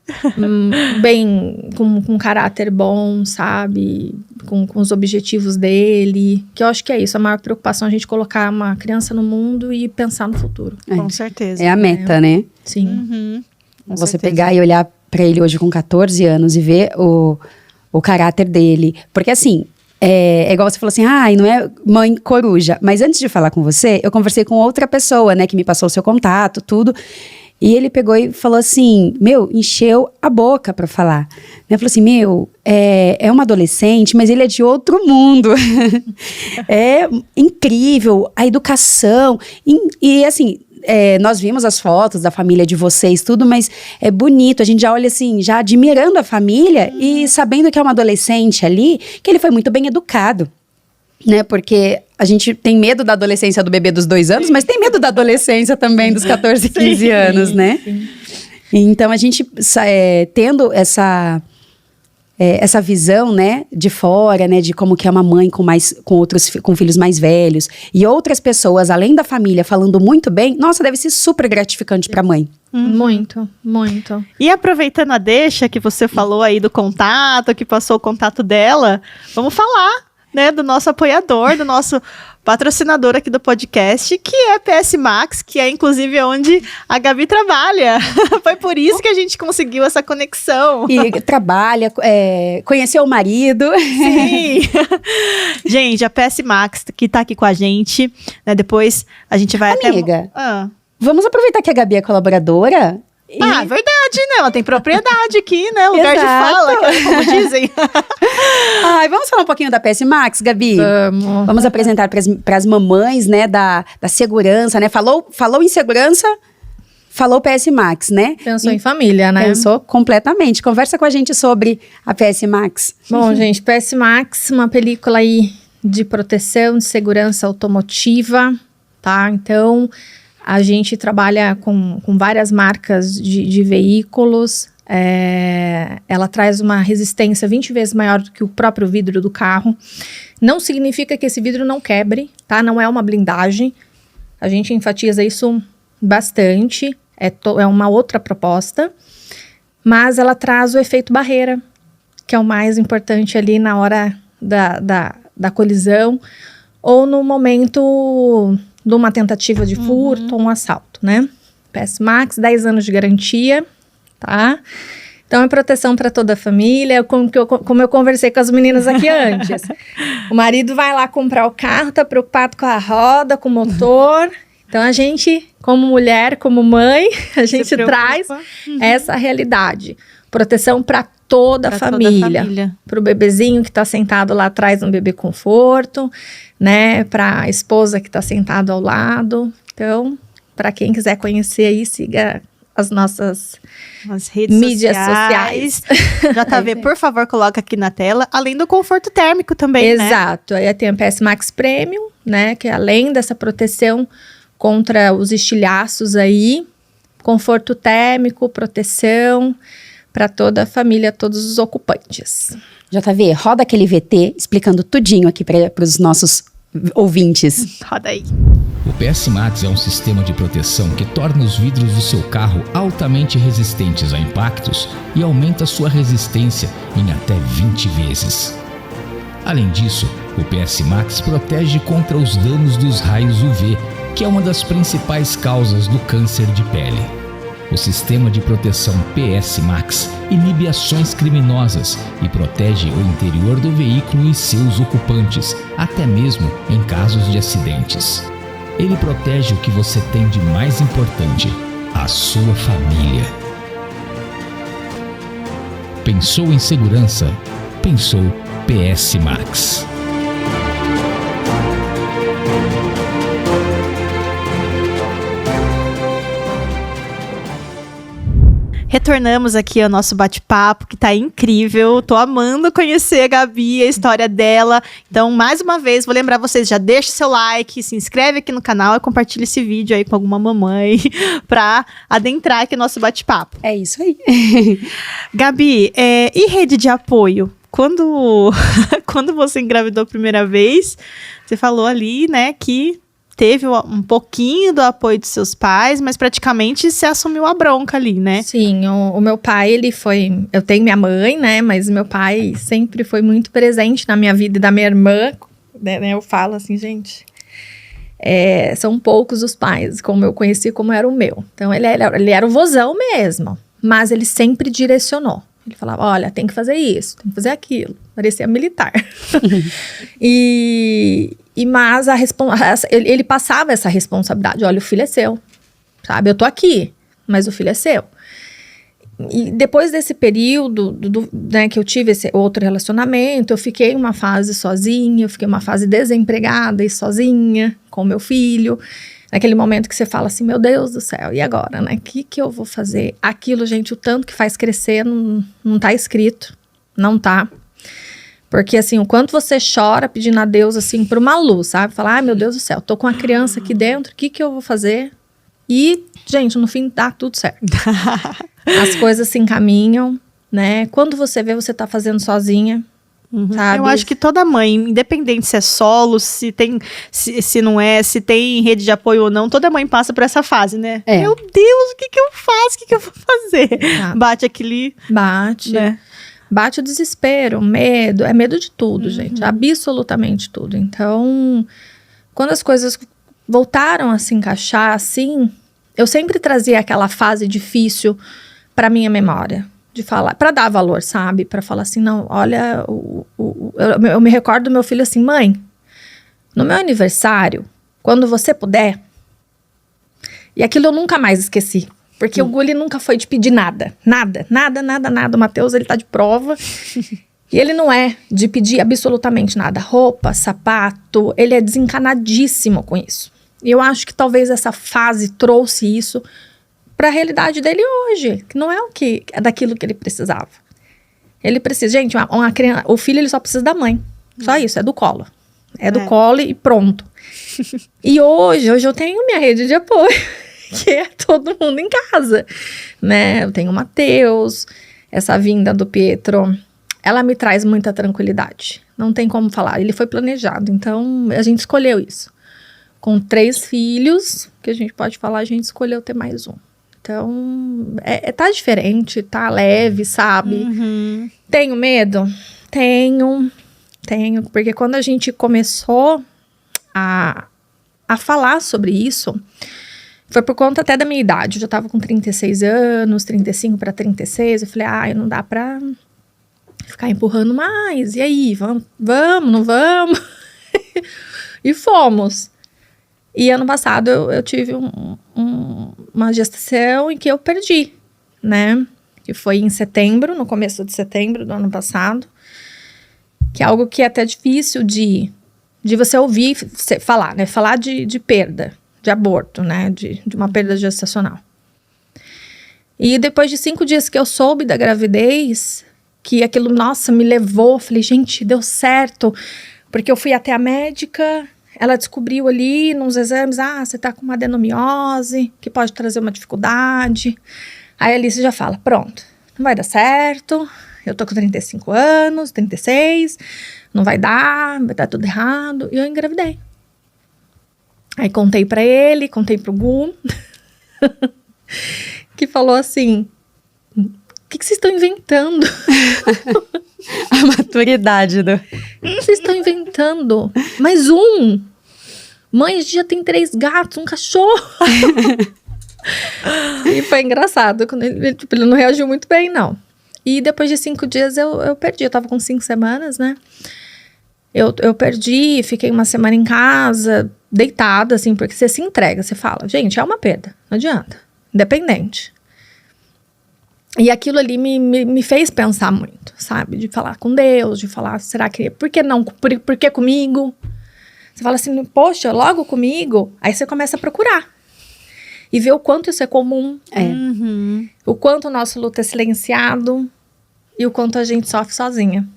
Bem, com caráter bom, sabe? Com os objetivos dele. Que eu acho que é isso. A maior preocupação é a gente colocar uma criança no mundo e pensar no futuro. Com certeza. É a meta, né? Sim. Uhum, Você pegar e olhar pra ele hoje com 14 anos e ver o caráter dele. Porque assim, é igual você falou assim, não é mãe coruja. Mas antes de falar com você, eu conversei com outra pessoa, né, que me passou o seu contato, tudo. E ele pegou e falou assim, encheu a boca pra falar. Né? Falou assim, é uma adolescente, mas ele é de outro mundo. É incrível, a educação. E assim, nós vimos as fotos da família de vocês, tudo, mas é bonito. A gente já olha assim, já admirando a família e sabendo que é uma adolescente ali, que ele foi muito bem educado. Né, porque a gente tem medo da adolescência do bebê dos 2 anos, mas tem medo da adolescência também dos 14, 15 anos, né? Sim. Então, a gente tendo essa visão, né, de fora, né, de como que é uma mãe com filhos mais velhos, e outras pessoas, além da família, falando muito bem, nossa, deve ser super gratificante pra mãe. Muito, muito. E aproveitando a deixa que você falou aí do contato, que passou o contato dela, vamos falar, né, do nosso apoiador, do nosso patrocinador aqui do podcast, que é PS Max, que é inclusive onde a Gabi trabalha. Foi por isso que a gente conseguiu essa conexão. E trabalha, conheceu o marido. Sim. Gente, a PS Max que tá aqui com a gente, né, depois a gente vai Amiga, vamos aproveitar que a Gabi é colaboradora. Verdade, né? Ela tem propriedade aqui, né? Lugar de fala, como dizem. Vamos falar um pouquinho da PS Max, Gabi? Vamos apresentar para as mamães, né, da segurança, né? Falou em segurança, falou PS Max, né? Pensou em família, né? Pensou completamente. Conversa com a gente sobre a PS Max. Bom, gente, PS Max, uma película aí de proteção, de segurança automotiva, tá? Então, a gente trabalha com várias marcas de veículos. Ela traz uma resistência 20 vezes maior do que o próprio vidro do carro. Não significa que esse vidro não quebre, tá? Não é uma blindagem. A gente enfatiza isso bastante. É uma outra proposta. Mas ela traz o efeito barreira, que é o mais importante ali na hora da colisão ou no momento de uma tentativa de furto ou um assalto, né? PS Max, 10 anos de garantia, tá? Então, é proteção para toda a família, como eu conversei com as meninas aqui antes. O marido vai lá comprar o carro, tá preocupado com a roda, com o motor. Então, a gente, como mulher, como mãe, a gente traz essa realidade. Proteção para toda a família. Para o bebezinho que está sentado lá atrás, um bebê conforto, né? Para a esposa que está sentado ao lado. Então, para quem quiser conhecer aí, siga as nossas mídias sociais. JV, por favor, coloca aqui na tela. Além do conforto térmico também, Exato. Aí tem a PS Max Premium, né? Que além dessa proteção contra os estilhaços aí, conforto térmico, proteção para toda a família, todos os ocupantes. JV, roda aquele VT explicando tudinho aqui para os nossos ouvintes. Roda aí. O PS Max é um sistema de proteção que torna os vidros do seu carro altamente resistentes a impactos e aumenta sua resistência em até 20 vezes. Além disso, o PS Max protege contra os danos dos raios UV, que é uma das principais causas do câncer de pele. O sistema de proteção PS Max inibe ações criminosas e protege o interior do veículo e seus ocupantes, até mesmo em casos de acidentes. Ele protege o que você tem de mais importante, a sua família. Pensou em segurança? Pensou PS Max. Retornamos aqui ao nosso bate-papo, que tá incrível. Tô amando conhecer a Gabi, a história dela. Então, mais uma vez, vou lembrar vocês, já deixa seu like, se inscreve aqui no canal e compartilha esse vídeo aí com alguma mamãe pra adentrar aqui no nosso bate-papo. É isso aí. Gabi, e rede de apoio? Quando você engravidou a primeira vez, você falou ali, né, que teve um pouquinho do apoio de seus pais, mas praticamente você assumiu a bronca ali, né? Sim, o meu pai, ele foi... Eu tenho minha mãe, né? Mas meu pai sempre foi muito presente na minha vida e da minha irmã, né? Eu falo assim, gente... são poucos os pais, como eu conheci, como era o meu. Então, ele era o vozão mesmo, mas ele sempre direcionou. Ele falava, olha, tem que fazer isso, tem que fazer aquilo. Parecia militar. Mas ele passava essa responsabilidade. Olha, o filho é seu, sabe? Eu tô aqui, mas o filho é seu. E depois desse período, né, que eu tive esse outro relacionamento, eu fiquei uma fase sozinha, eu fiquei uma fase desempregada e sozinha com meu filho. Naquele momento que você fala assim, meu Deus do céu, e agora, né? O que eu vou fazer? Aquilo, gente, o tanto que faz crescer não tá escrito. Não tá. Porque, assim, o quanto você chora pedindo a Deus, assim, por uma luz, sabe? Falar, ai, meu Deus do céu, tô com a criança aqui dentro, o que eu vou fazer? E, gente, no fim, dá tudo certo. As coisas se encaminham, né? Quando você vê, você tá fazendo sozinha. Sabe? Eu acho que toda mãe, independente se é solo, se não é, se tem rede de apoio ou não, toda mãe passa por essa fase, né? Meu Deus, o que eu faço? O que eu vou fazer? Bate aquele... Bate. Né? Bate o desespero, o medo. É medo de tudo, gente. Absolutamente tudo. Então, quando as coisas voltaram a se encaixar assim, eu sempre trazia aquela fase difícil pra minha memória. De falar, pra dar valor, sabe? Pra falar assim, não, olha, eu me recordo do meu filho assim, mãe, no meu aniversário, quando você puder, e aquilo eu nunca mais esqueci, porque o Guli nunca foi de pedir nada, nada, o Matheus, ele tá de prova, e ele não é de pedir absolutamente nada, roupa, sapato, ele é desencanadíssimo com isso, e eu acho que talvez essa fase trouxe isso para a realidade dele hoje, que não é daquilo que ele precisava. Ele precisa, gente, uma criança, o filho ele só precisa da mãe, só isso, é do colo. É do colo e pronto. E hoje eu tenho minha rede de apoio, que é todo mundo em casa, né? Eu tenho o Matheus, essa vinda do Pietro, ela me traz muita tranquilidade. Não tem como falar, ele foi planejado, então a gente escolheu isso. Com 3 filhos, que a gente pode falar, a gente escolheu ter mais um. Então, tá diferente, tá leve, sabe? Tenho medo? Tenho, porque quando a gente começou a falar sobre isso, foi por conta até da minha idade. Eu já tava com 36 anos, 35 para 36, eu falei, não dá pra ficar empurrando mais, e aí, vamos, não vamos? E fomos. E ano passado eu tive uma gestação em que eu perdi, né? Que foi em setembro, no começo de setembro do ano passado. Que é algo que é até difícil de você ouvir falar, né? Falar de perda, de aborto, né? De uma perda gestacional. E depois de 5 dias que eu soube da gravidez, que aquilo, nossa, me levou. Falei, gente, deu certo. Porque eu fui até a médica... Ela descobriu ali nos exames, você tá com uma adenomiose, que pode trazer uma dificuldade. Aí a Alice já fala, pronto, não vai dar certo, eu tô com 35 anos, 36, não vai dar tudo errado. E eu engravidei. Aí contei pra ele, contei pro Gu, que falou assim, o que vocês estão inventando? A maturidade do... Vocês estão inventando mais um. Mãe, a gente já tem 3 gatos, um cachorro. E foi engraçado. Quando ele não reagiu muito bem, não. E depois de 5 dias eu perdi. Eu tava com 5 semanas, né? Eu perdi, fiquei uma semana em casa, deitada, assim, porque você se entrega. Você fala, gente, é uma perda. Não adianta. Independente. E aquilo ali me fez pensar muito, sabe? De falar com Deus, de falar, será que... Por que não? Por que comigo? Você fala assim, poxa, logo comigo? Aí você começa a procurar. E ver o quanto isso é comum. O quanto o nosso luto é silenciado. E o quanto a gente sofre sozinha.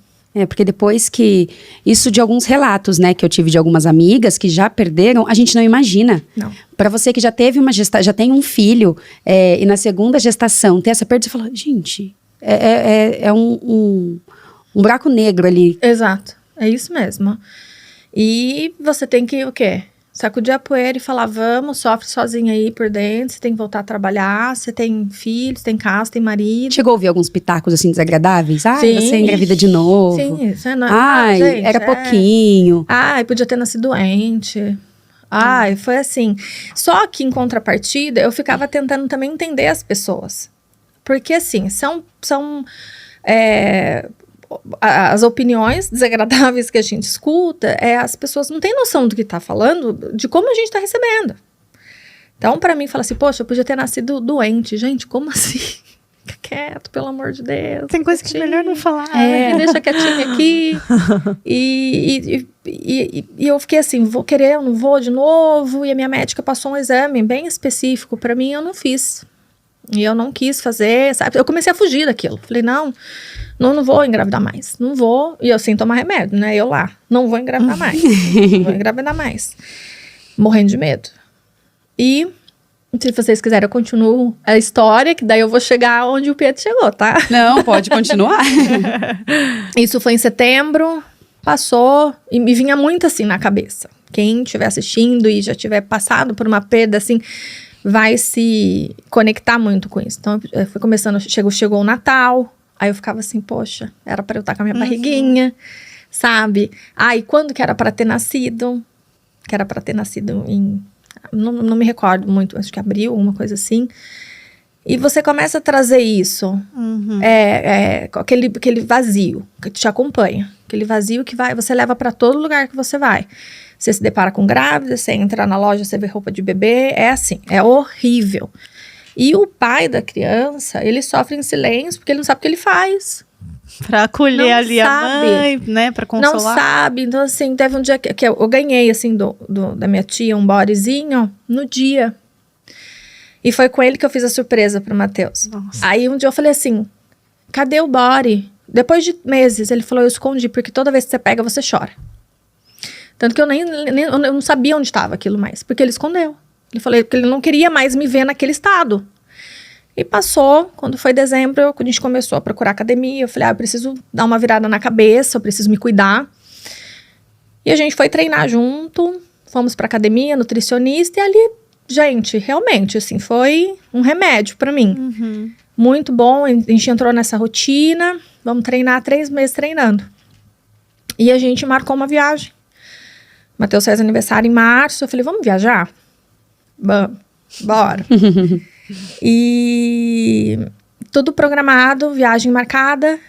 Porque depois que... Isso de alguns relatos, né? Que eu tive de algumas amigas que já perderam, a gente não imagina. Não. Pra você que já teve já tem um filho, e na segunda gestação ter essa perda, você fala, gente, é um buraco negro ali. Exato, é isso mesmo. E você tem que, o quê? Sacudir a poeira e falar, vamos, sofre sozinha aí por dentro, você tem que voltar a trabalhar, você tem filhos, tem casa, tem marido. Chegou a ouvir alguns pitacos, assim, desagradáveis? Sim. Você engravida de novo. Sim, isso é gente, era pouquinho. Podia ter nascido doente. Foi assim. Só que, em contrapartida, eu ficava tentando também entender as pessoas. Porque, assim, são as opiniões desagradáveis que a gente escuta, as pessoas não têm noção do que tá falando, de como a gente tá recebendo. Então, pra mim, fala assim, poxa, eu podia ter nascido doente. Gente, como assim? Fica quieto, pelo amor de Deus. Tem coisa que é melhor não falar. Me deixa quietinha aqui. E eu fiquei assim, vou querer, eu não vou de novo. E a minha médica passou um exame bem específico pra mim, eu não fiz. E eu não quis fazer, sabe? Eu comecei a fugir daquilo. Falei, não vou engravidar mais. Não vou. E eu sem tomar remédio, né? Eu lá, não vou engravidar mais. Não vou engravidar mais. Morrendo de medo. E, se vocês quiserem, eu continuo a história, que daí eu vou chegar onde o Pedro chegou, tá? Não, pode continuar. Isso foi em setembro, passou, e me vinha muito assim na cabeça. Quem estiver assistindo e já tiver passado por uma perda, assim, vai se conectar muito com isso. Então, foi começando, chegou o Natal, aí eu ficava assim, poxa, era pra eu estar com a minha barriguinha, sabe? E quando que era pra ter nascido? Que era pra ter nascido em... Não me recordo muito, acho que abril, uma coisa assim. E você começa a trazer isso, aquele vazio que te acompanha. Aquele vazio que você leva pra todo lugar que você vai. Você se depara com grávida, você entra na loja, você vê roupa de bebê, é assim, é horrível. E o pai da criança, ele sofre em silêncio, porque ele não sabe o que ele faz. Pra acolher ali a mãe, né, pra consolar. Não sabe, então assim, teve um dia que eu ganhei, assim, da minha tia, um bodyzinho, no dia. E foi com ele que eu fiz a surpresa pro Matheus. Aí um dia eu falei assim, cadê o body? Depois de meses, ele falou, eu escondi, porque toda vez que você pega, você chora. Tanto que eu eu não sabia onde estava aquilo mais, porque ele escondeu. Ele falou que ele não queria mais me ver naquele estado. E passou, quando foi dezembro, a gente começou a procurar academia. Eu falei, eu preciso dar uma virada na cabeça, eu preciso me cuidar. E a gente foi treinar junto, fomos pra academia, nutricionista, e ali, gente, realmente, assim, foi um remédio pra mim. Muito bom, a gente entrou nessa rotina, vamos treinar 3 meses treinando. E a gente marcou uma viagem. Matheus fez aniversário em março, eu falei, vamos viajar? Vamos, bora. E tudo programado, viagem marcada.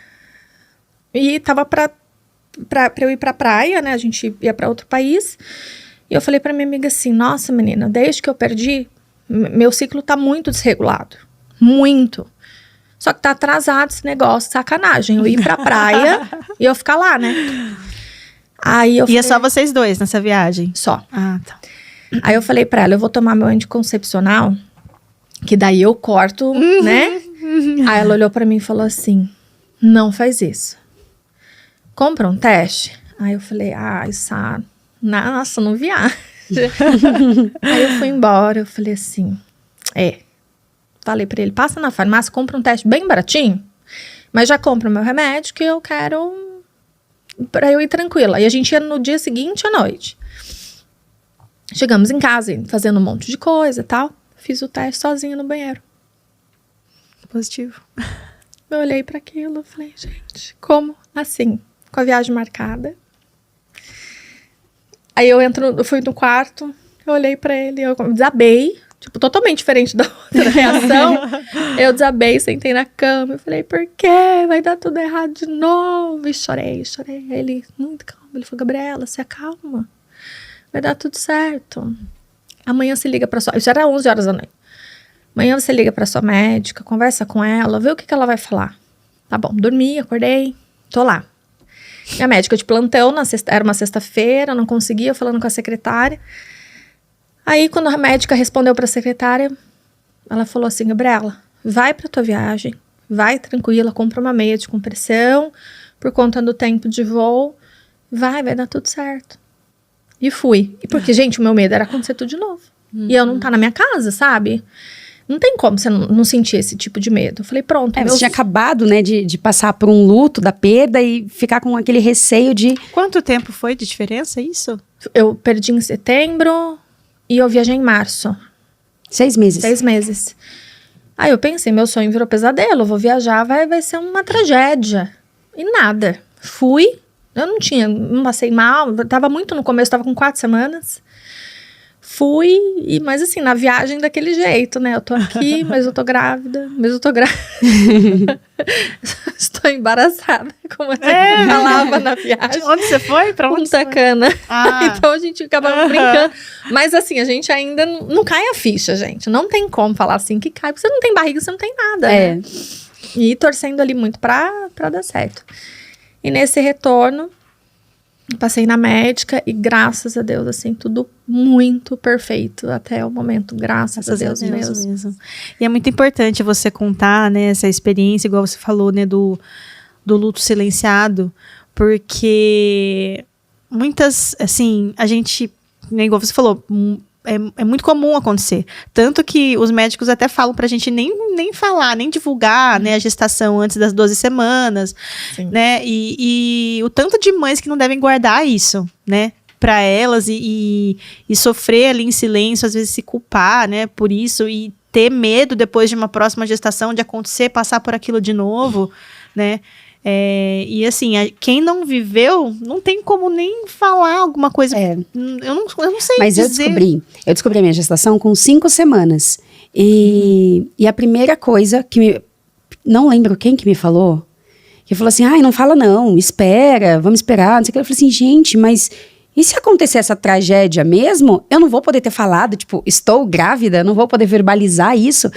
E tava pra eu ir pra praia, né? A gente ia pra outro país. E eu falei pra minha amiga assim, nossa menina, desde que eu perdi, meu ciclo tá muito desregulado. Muito. Só que tá atrasado esse negócio, sacanagem. Eu ir pra praia e eu ficar lá, né? Aí eu falei, só vocês dois nessa viagem? Só. Ah, tá. Aí eu falei pra ela, eu vou tomar meu anticoncepcional, que daí eu corto, né? Aí ela olhou pra mim e falou assim, não faz isso. Compra um teste? Aí eu falei, Sara, nossa, não viaja. Aí eu fui embora, eu falei assim, falei pra ele, passa na farmácia, compra um teste bem baratinho, mas já compra o meu remédio que eu quero pra eu ir tranquila. E a gente ia no dia seguinte à noite. Chegamos em casa, fazendo um monte de coisa e tal. Fiz o teste sozinha no banheiro. Positivo. Eu olhei pra aquilo, falei, gente, como assim? Com a viagem marcada. Aí eu fui no quarto, eu olhei pra ele, eu desabei, tipo, totalmente diferente da outra reação. Eu desabei, sentei na cama, eu falei, por quê? Vai dar tudo errado de novo. E chorei. Aí ele, muito calmo, ele falou, Gabriela, se acalma. Vai dar tudo certo. Amanhã você liga pra sua... Isso era 11 horas da noite. Amanhã você liga pra sua médica, conversa com ela, vê o que ela vai falar. Tá bom, dormi, acordei, tô lá. Minha médica de plantão, era uma sexta-feira, não conseguia, falando com a secretária. Aí, quando a médica respondeu pra secretária, ela falou assim, Gabriela, vai pra tua viagem, vai tranquila, compra uma meia de compressão, por conta do tempo de voo, vai dar tudo certo. E fui. E porque, gente, o meu medo era acontecer tudo de novo. E eu não tá na minha casa, sabe? Não tem como você não sentir esse tipo de medo. Eu falei, pronto. Você tinha acabado, né, de passar por um luto da perda e ficar com aquele receio de... Quanto tempo foi de diferença isso? Eu perdi em setembro e eu viajei em março. 6 meses. 6 meses. Aí eu pensei, meu sonho virou pesadelo. Eu vou viajar, vai ser uma tragédia. E nada. Fui... Eu não passei mal, tava muito no começo, tava com 4 semanas. fui, mas assim, na viagem daquele jeito, né? Eu tô aqui, mas eu tô grávida, Estou embaraçada, como a gente falava na viagem. Onde você foi? Pra onde Punta Cana. Ah. Então a gente acabava brincando. Mas assim, a gente ainda não cai a ficha, gente. Não tem como falar assim que cai, porque você não tem barriga, você não tem nada, né? E torcendo ali muito pra dar certo. E nesse retorno, passei na médica e graças a Deus, assim, tudo muito perfeito até o momento, graças a Deus mesmo. E é muito importante você contar, né, essa experiência, igual você falou, né, do luto silenciado, porque muitas, assim, a gente, né, igual você falou, é muito comum acontecer. Tanto que os médicos até falam pra gente nem falar, nem divulgar, né, a gestação antes das 12 semanas, né? E o tanto de mães que não devem guardar isso, né? Pra elas e sofrer ali em silêncio, às vezes se culpar, né, por isso e ter medo depois de uma próxima gestação de acontecer, passar por aquilo de novo, né? E assim, quem não viveu, não tem como nem falar alguma coisa. Eu não sei Mas dizer. eu descobri a minha gestação com 5 semanas. E a primeira coisa que não lembro quem que me falou, que falou assim, não fala não, espera, vamos esperar, não sei o que. Eu falei assim, gente, mas e se acontecer essa tragédia mesmo, eu não vou poder ter falado, tipo, estou grávida, eu não vou poder verbalizar isso.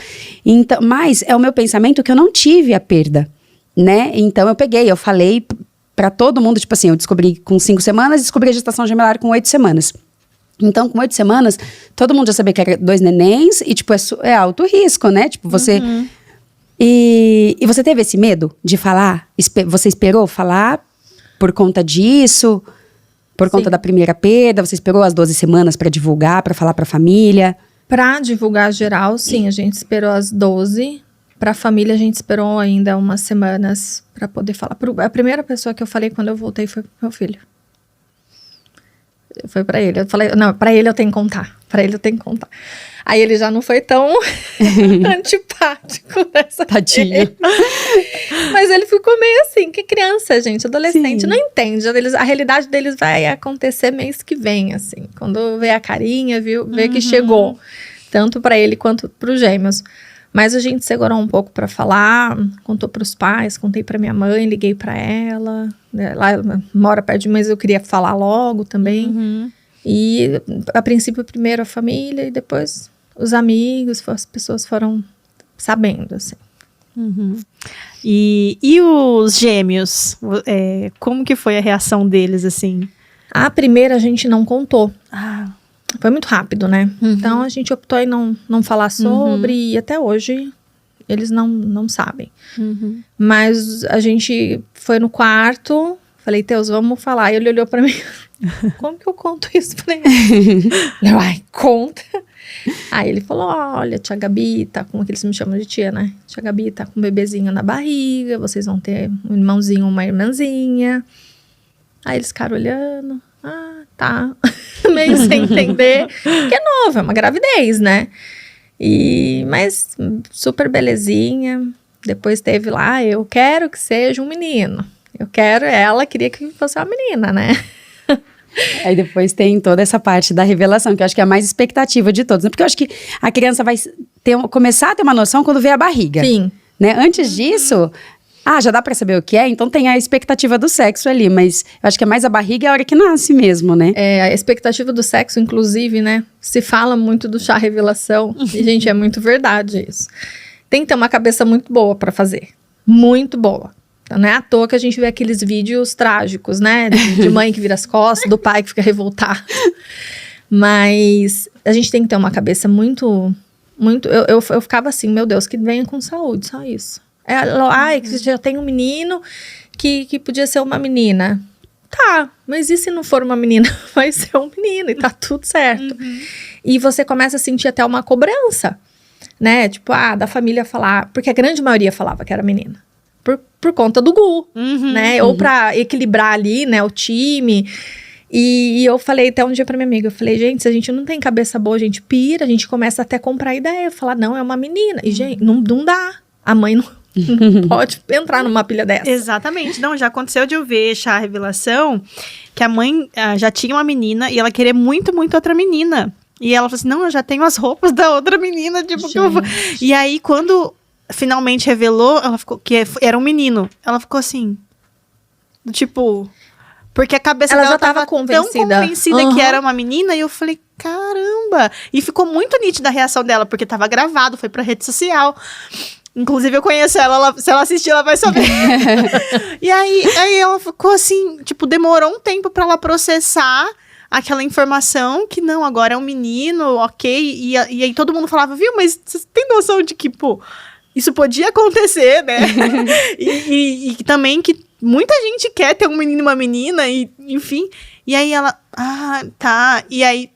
Então, mas é o meu pensamento que eu não tive a perda. Né? Então eu falei pra todo mundo, tipo assim, eu descobri com 5 semanas, descobri a gestação gemelar com 8 semanas. Então, com 8 semanas, todo mundo já sabia que era 2 nenéns e, tipo, é alto risco, né? Tipo, você... E você teve esse medo de falar? Você esperou falar por conta disso? Por conta da primeira perda? Você esperou as 12 semanas pra divulgar, pra falar pra família? Pra divulgar geral, sim, a gente esperou as 12. Pra família, a gente esperou ainda umas semanas pra poder falar. A primeira pessoa que eu falei quando eu voltei foi pro meu filho. Foi pra ele. Eu falei, não, pra ele eu tenho que contar. Pra ele eu tenho que contar. Aí ele já não foi tão antipático nessa Tadinho. Mas ele ficou meio assim, que criança, gente, adolescente, não entende. A realidade deles vai acontecer mês que vem, assim. Quando vê a carinha, vê que chegou. Tanto pra ele quanto pros gêmeos. Mas a gente segurou um pouco pra falar, contou pros pais, contei pra minha mãe, liguei pra ela. Lá ela mora perto de mim, mas eu queria falar logo também. E a princípio primeiro a família e depois os amigos, as pessoas foram sabendo, assim. E os gêmeos? Como que foi a reação deles, assim? A primeira a gente não contou. Foi muito rápido, né? Então a gente optou em não falar sobre, e até hoje eles não sabem. Mas a gente foi no quarto, falei, Teus, vamos falar. E ele olhou pra mim, como que eu conto isso pra ele? Eu, conta. Aí ele falou, olha, tia Gabi tá com, que eles me chamam de tia, né? Tia Gabi tá com um bebezinho na barriga, vocês vão ter um irmãozinho, uma irmãzinha. Aí eles ficaram olhando, tá, meio sem entender, porque é novo, é uma gravidez, né? Mas super belezinha. Depois teve lá, eu quero que seja um menino. Ela queria que fosse uma menina, né? Aí depois tem toda essa parte da revelação, que eu acho que é a mais expectativa de todos, né? Porque eu acho que a criança vai começar a ter uma noção quando vê a barriga. Sim. Né? Antes disso, já dá pra saber o que é, então tem a expectativa do sexo ali, mas eu acho que é mais a barriga é a hora que nasce mesmo, né? A expectativa do sexo, inclusive, né? Se fala muito do chá revelação, e, gente, é muito verdade isso. Tem que ter uma cabeça muito boa pra fazer. Muito boa. Então, não é à toa que a gente vê aqueles vídeos trágicos, né? De mãe que vira as costas, do pai que fica revoltado. Mas a gente tem que ter uma cabeça muito... Eu ficava assim, meu Deus, que venha com saúde, só isso. Que já tem um menino que podia ser uma menina. Tá, mas e se não for uma menina? Vai ser um menino e tá tudo certo. E você começa a sentir até uma cobrança, né? Tipo, da família falar... Porque a grande maioria falava que era menina. Por conta do Gu, né? Ou pra equilibrar ali, né, o time. E eu falei até um dia pra minha amiga, eu falei, gente, se a gente não tem cabeça boa, a gente pira, a gente começa até a comprar ideia. Falar, não, é uma menina. E, gente, não dá. A mãe não pode entrar numa pilha dessa. Exatamente. Não, já aconteceu de eu ver a revelação que a mãe já tinha uma menina e ela queria muito, muito outra menina. E ela falou assim, não, eu já tenho as roupas da outra menina, tipo, que eu vou... E aí, quando finalmente revelou, ela ficou que era um menino. Ela ficou assim, tipo... Porque a cabeça Ela dela já tava tão convencida. convencida que era uma menina. E eu falei, caramba! E ficou muito nítida a reação dela, porque tava gravado, foi pra rede social. Inclusive, eu conheço ela, se ela assistir, ela vai saber. E aí ela ficou assim, tipo, demorou um tempo pra ela processar aquela informação que não, agora é um menino, ok. E aí todo mundo falava, viu, mas você tem noção de que, pô, isso podia acontecer, né? e também que muita gente quer ter um menino e uma menina, e enfim. E aí ela, tá. E aí,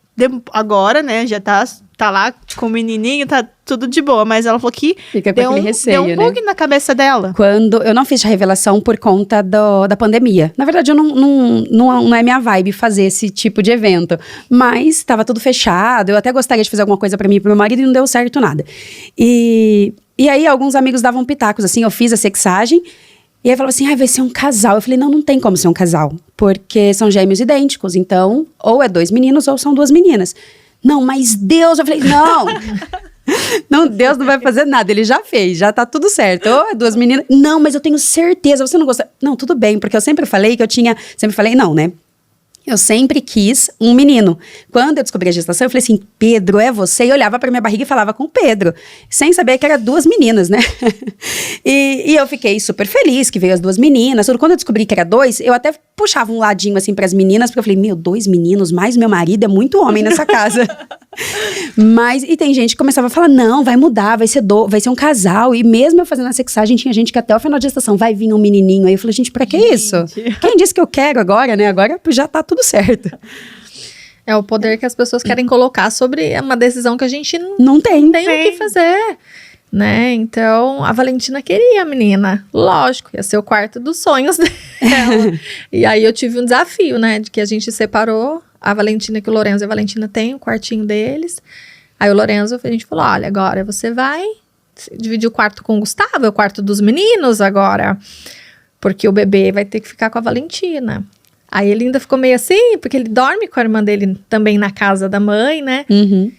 agora, né, já tá lá com o menininho, tá tudo de boa. Mas ela falou que Fica com aquele receio, deu um bug na cabeça dela. Quando eu não fiz a revelação por conta da pandemia. Na verdade, não é minha vibe fazer esse tipo de evento. Mas estava tudo fechado. Eu até gostaria de fazer alguma coisa pra mim e pro meu marido e não deu certo nada. E aí, alguns amigos davam pitacos, assim. Eu fiz a sexagem. E aí falava assim, vai ser um casal. Eu falei, não tem como ser um casal. Porque são gêmeos idênticos. Então, ou é 2 meninos ou são 2 meninas. Não, mas Deus... Eu falei, não... Não, Deus não vai fazer nada, ele já fez, já tá tudo certo. Ou é 2 meninas, não, mas eu tenho certeza, você não gosta. Não, tudo bem, porque eu sempre falei que eu tinha, sempre falei não, né? Eu sempre quis um menino. Quando eu descobri a gestação, eu falei assim, Pedro, é você? E olhava pra minha barriga e falava com o Pedro, sem saber que era 2 meninas, né? E eu fiquei super feliz que veio as 2 meninas. Quando eu descobri que era 2, eu até puxava um ladinho assim pras meninas, porque eu falei, 2 meninos, mais meu marido, é muito homem nessa casa. Mas, e tem gente que começava a falar, não, vai mudar, vai ser um casal. E mesmo eu fazendo a sexagem, tinha gente que até o final de gestação vai vir um menininho. Aí eu falei, gente, pra que isso? Quem disse que eu quero agora, né? Agora já tá tudo certo. É o poder que as pessoas querem colocar sobre uma decisão que a gente não tem o que fazer, né? Então, a Valentina queria a menina. Lógico, ia ser o quarto dos sonhos dela. E aí eu tive um desafio, né? De que a gente separou a Valentina, que o Lorenzo e a Valentina têm o quartinho deles. Aí o Lorenzo, a gente falou, olha, agora você vai dividir o quarto com o Gustavo, é o quarto dos meninos agora. Porque o bebê vai ter que ficar com a Valentina. Aí ele ainda ficou meio assim, porque ele dorme com a irmã dele também na casa da mãe, né? Uhum.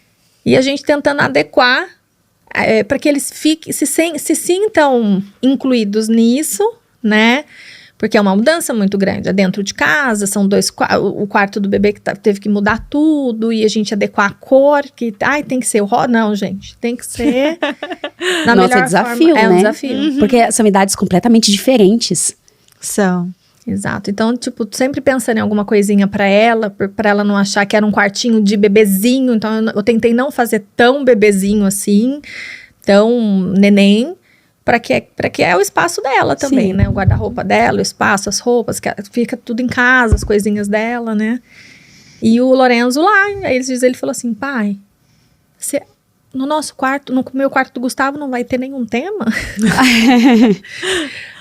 E a gente tentando adequar para que eles se sintam incluídos nisso, né? Porque é uma mudança muito grande. É dentro de casa, são 2... O quarto do bebê que teve que mudar tudo, e a gente adequar a cor, que... tem que ser o rosa. Não, gente, tem que ser na melhor é desafio, forma. né? É um desafio. Uhum. Porque são idades completamente diferentes. São. Exato. Então, tipo, sempre pensando em alguma coisinha pra ela não achar que era um quartinho de bebezinho. Então, eu tentei não fazer tão bebezinho assim, tão neném, para que é o espaço dela também, Sim. né? O guarda-roupa dela, o espaço, as roupas, que fica tudo em casa, as coisinhas dela, né? E o Lorenzo lá, aí ele falou assim, pai, no nosso quarto, no meu quarto do Gustavo não vai ter nenhum tema?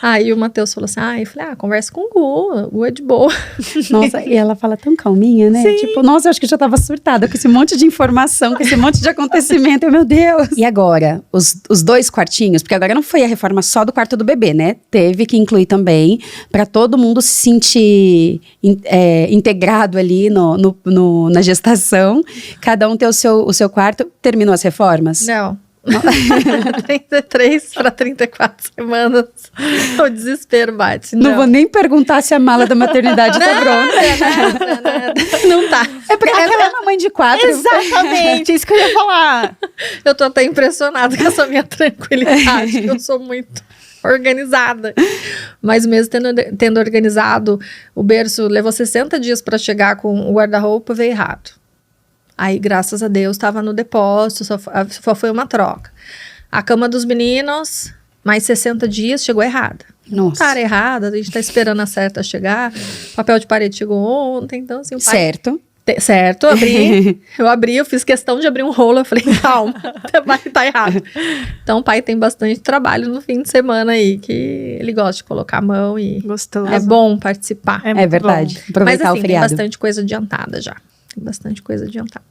Aí o Matheus falou assim, eu falei, conversa com o Gu é de boa. Nossa, e ela fala tão calminha, né? Sim. Tipo, nossa, eu acho que eu já tava surtada com esse monte de informação, com esse monte de acontecimento, meu Deus. E agora, os 2 quartinhos, porque agora não foi a reforma só do quarto do bebê, né? Teve que incluir também, pra todo mundo se sentir integrado ali na gestação, cada um ter o seu quarto. Terminou as reformas? Não. 33 para 34 semanas. O desespero bate. Não vou nem perguntar se a mala da maternidade tá pronta. Nada. Não tá. É porque ela é uma mãe de 4. Exatamente, é isso que eu ia falar. Eu tô até impressionada com essa minha tranquilidade. Eu sou muito organizada. Mas mesmo tendo organizado, o berço levou 60 dias para chegar com o guarda-roupa, veio errado. Aí, graças a Deus, estava no depósito, só foi uma troca. A cama dos meninos, mais 60 dias, chegou errada. Nossa. Tá errada, a gente tá esperando a certa chegar. Papel de parede chegou ontem, então assim... O pai, Certo. Certo, eu fiz questão de abrir um rolo, eu falei, calma, tá errado. Então o pai tem bastante trabalho no fim de semana aí, que ele gosta de colocar a mão e... Gostoso. É bom participar. É verdade. Mas Aproveitar assim, o tem feriado. bastante coisa adiantada já. Bastante coisa adiantada.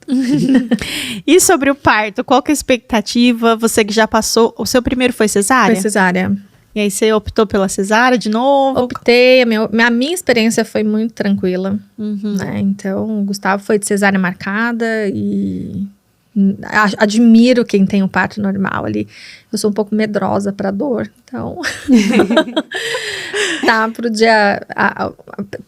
E sobre o parto, qual que é a expectativa? Você que já passou, o seu primeiro foi cesárea? Foi cesárea. E aí você optou pela cesárea de novo? Optei, a minha experiência foi muito tranquila, né? Então, o Gustavo foi de cesárea marcada e admiro quem tem um parto normal ali. Eu sou um pouco medrosa para dor, então tá pro dia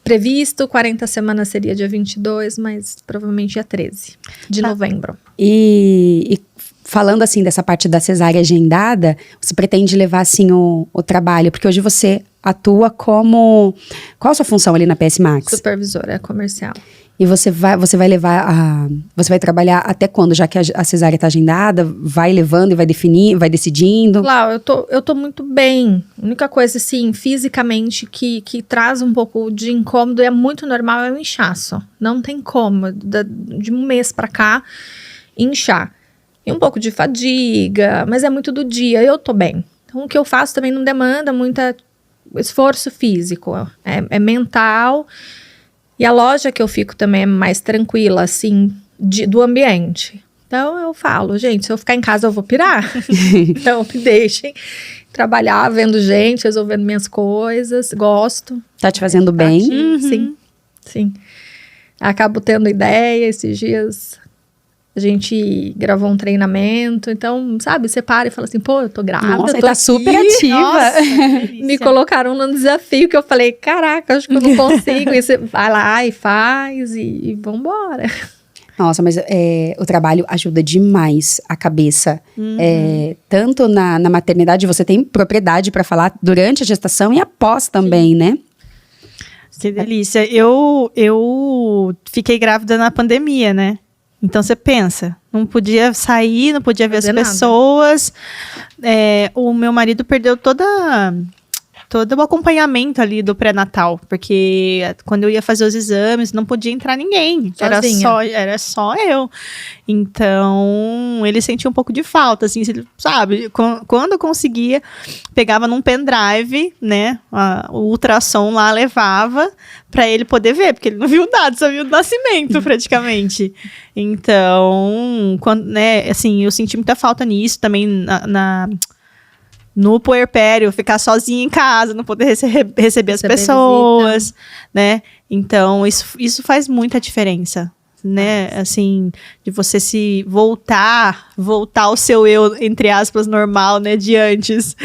previsto, 40 semanas seria dia 22, mas provavelmente dia 13 de novembro. E falando assim dessa parte da cesárea agendada, você pretende levar assim o trabalho? Porque hoje você atua como... Qual a sua função ali na PS Max? Supervisora comercial. E você vai levar você vai trabalhar até quando? Já que a cesárea está agendada, vai levando e vai definir, vai decidindo? Claro, eu tô muito bem. A única coisa, assim, fisicamente que traz um pouco de incômodo, é muito normal, é o inchaço. Não tem como, de um mês pra cá, inchar. E um pouco de fadiga, mas é muito do dia, eu tô bem. Então, o que eu faço também não demanda muito esforço físico, é mental. E a loja que eu fico também é mais tranquila, assim, do ambiente. Então, eu falo, gente, se eu ficar em casa, eu vou pirar. Então, me deixem trabalhar, vendo gente, resolvendo minhas coisas, gosto. Tá te fazendo bem? Sim. Acabo tendo ideia, esses dias a gente gravou um treinamento, então, sabe, você para e fala assim, pô, eu tô grávida, Nossa, tô tá aqui. super ativa. Nossa, que delícia. Me colocaram num desafio que eu falei, caraca, acho que eu não consigo. E você vai lá e faz e vambora. Nossa, mas o trabalho ajuda demais a cabeça. Tanto na maternidade, você tem propriedade para falar durante a gestação e após também, né? Que delícia. Eu fiquei grávida na pandemia, né? Então você pensa, não podia sair, não podia ver as pessoas. O meu marido perdeu todo o acompanhamento ali do pré-natal, porque quando eu ia fazer os exames, não podia entrar ninguém. Era só eu. Então, ele sentia um pouco de falta, assim, sabe? Quando eu conseguia, pegava num pendrive, né? O ultrassom lá, levava para ele poder ver, porque ele não viu nada, só viu o nascimento, praticamente. Então, né, assim, eu senti muita falta nisso, também no puerpério, ficar sozinha em casa, não poder receber as pessoas, visita, né? Então, isso faz muita diferença, né? Assim, de você se voltar ao seu eu, entre aspas, normal, né? De antes.